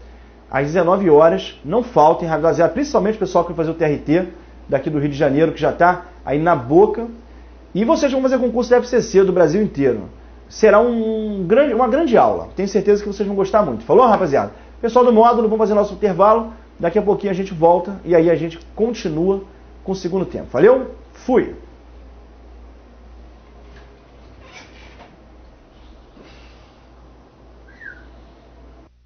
Speaker 1: às 19 horas. Não faltem, rapaziada, principalmente o pessoal que vai fazer o TRT daqui do Rio de Janeiro, que já está aí na boca. E vocês vão fazer concurso da FCC do Brasil inteiro. Será uma grande aula. Tenho certeza que vocês vão gostar muito. Falou, rapaziada? Pessoal do módulo, vamos fazer nosso intervalo. Daqui a pouquinho a gente volta e aí a gente continua com o segundo tempo. Valeu? Fui!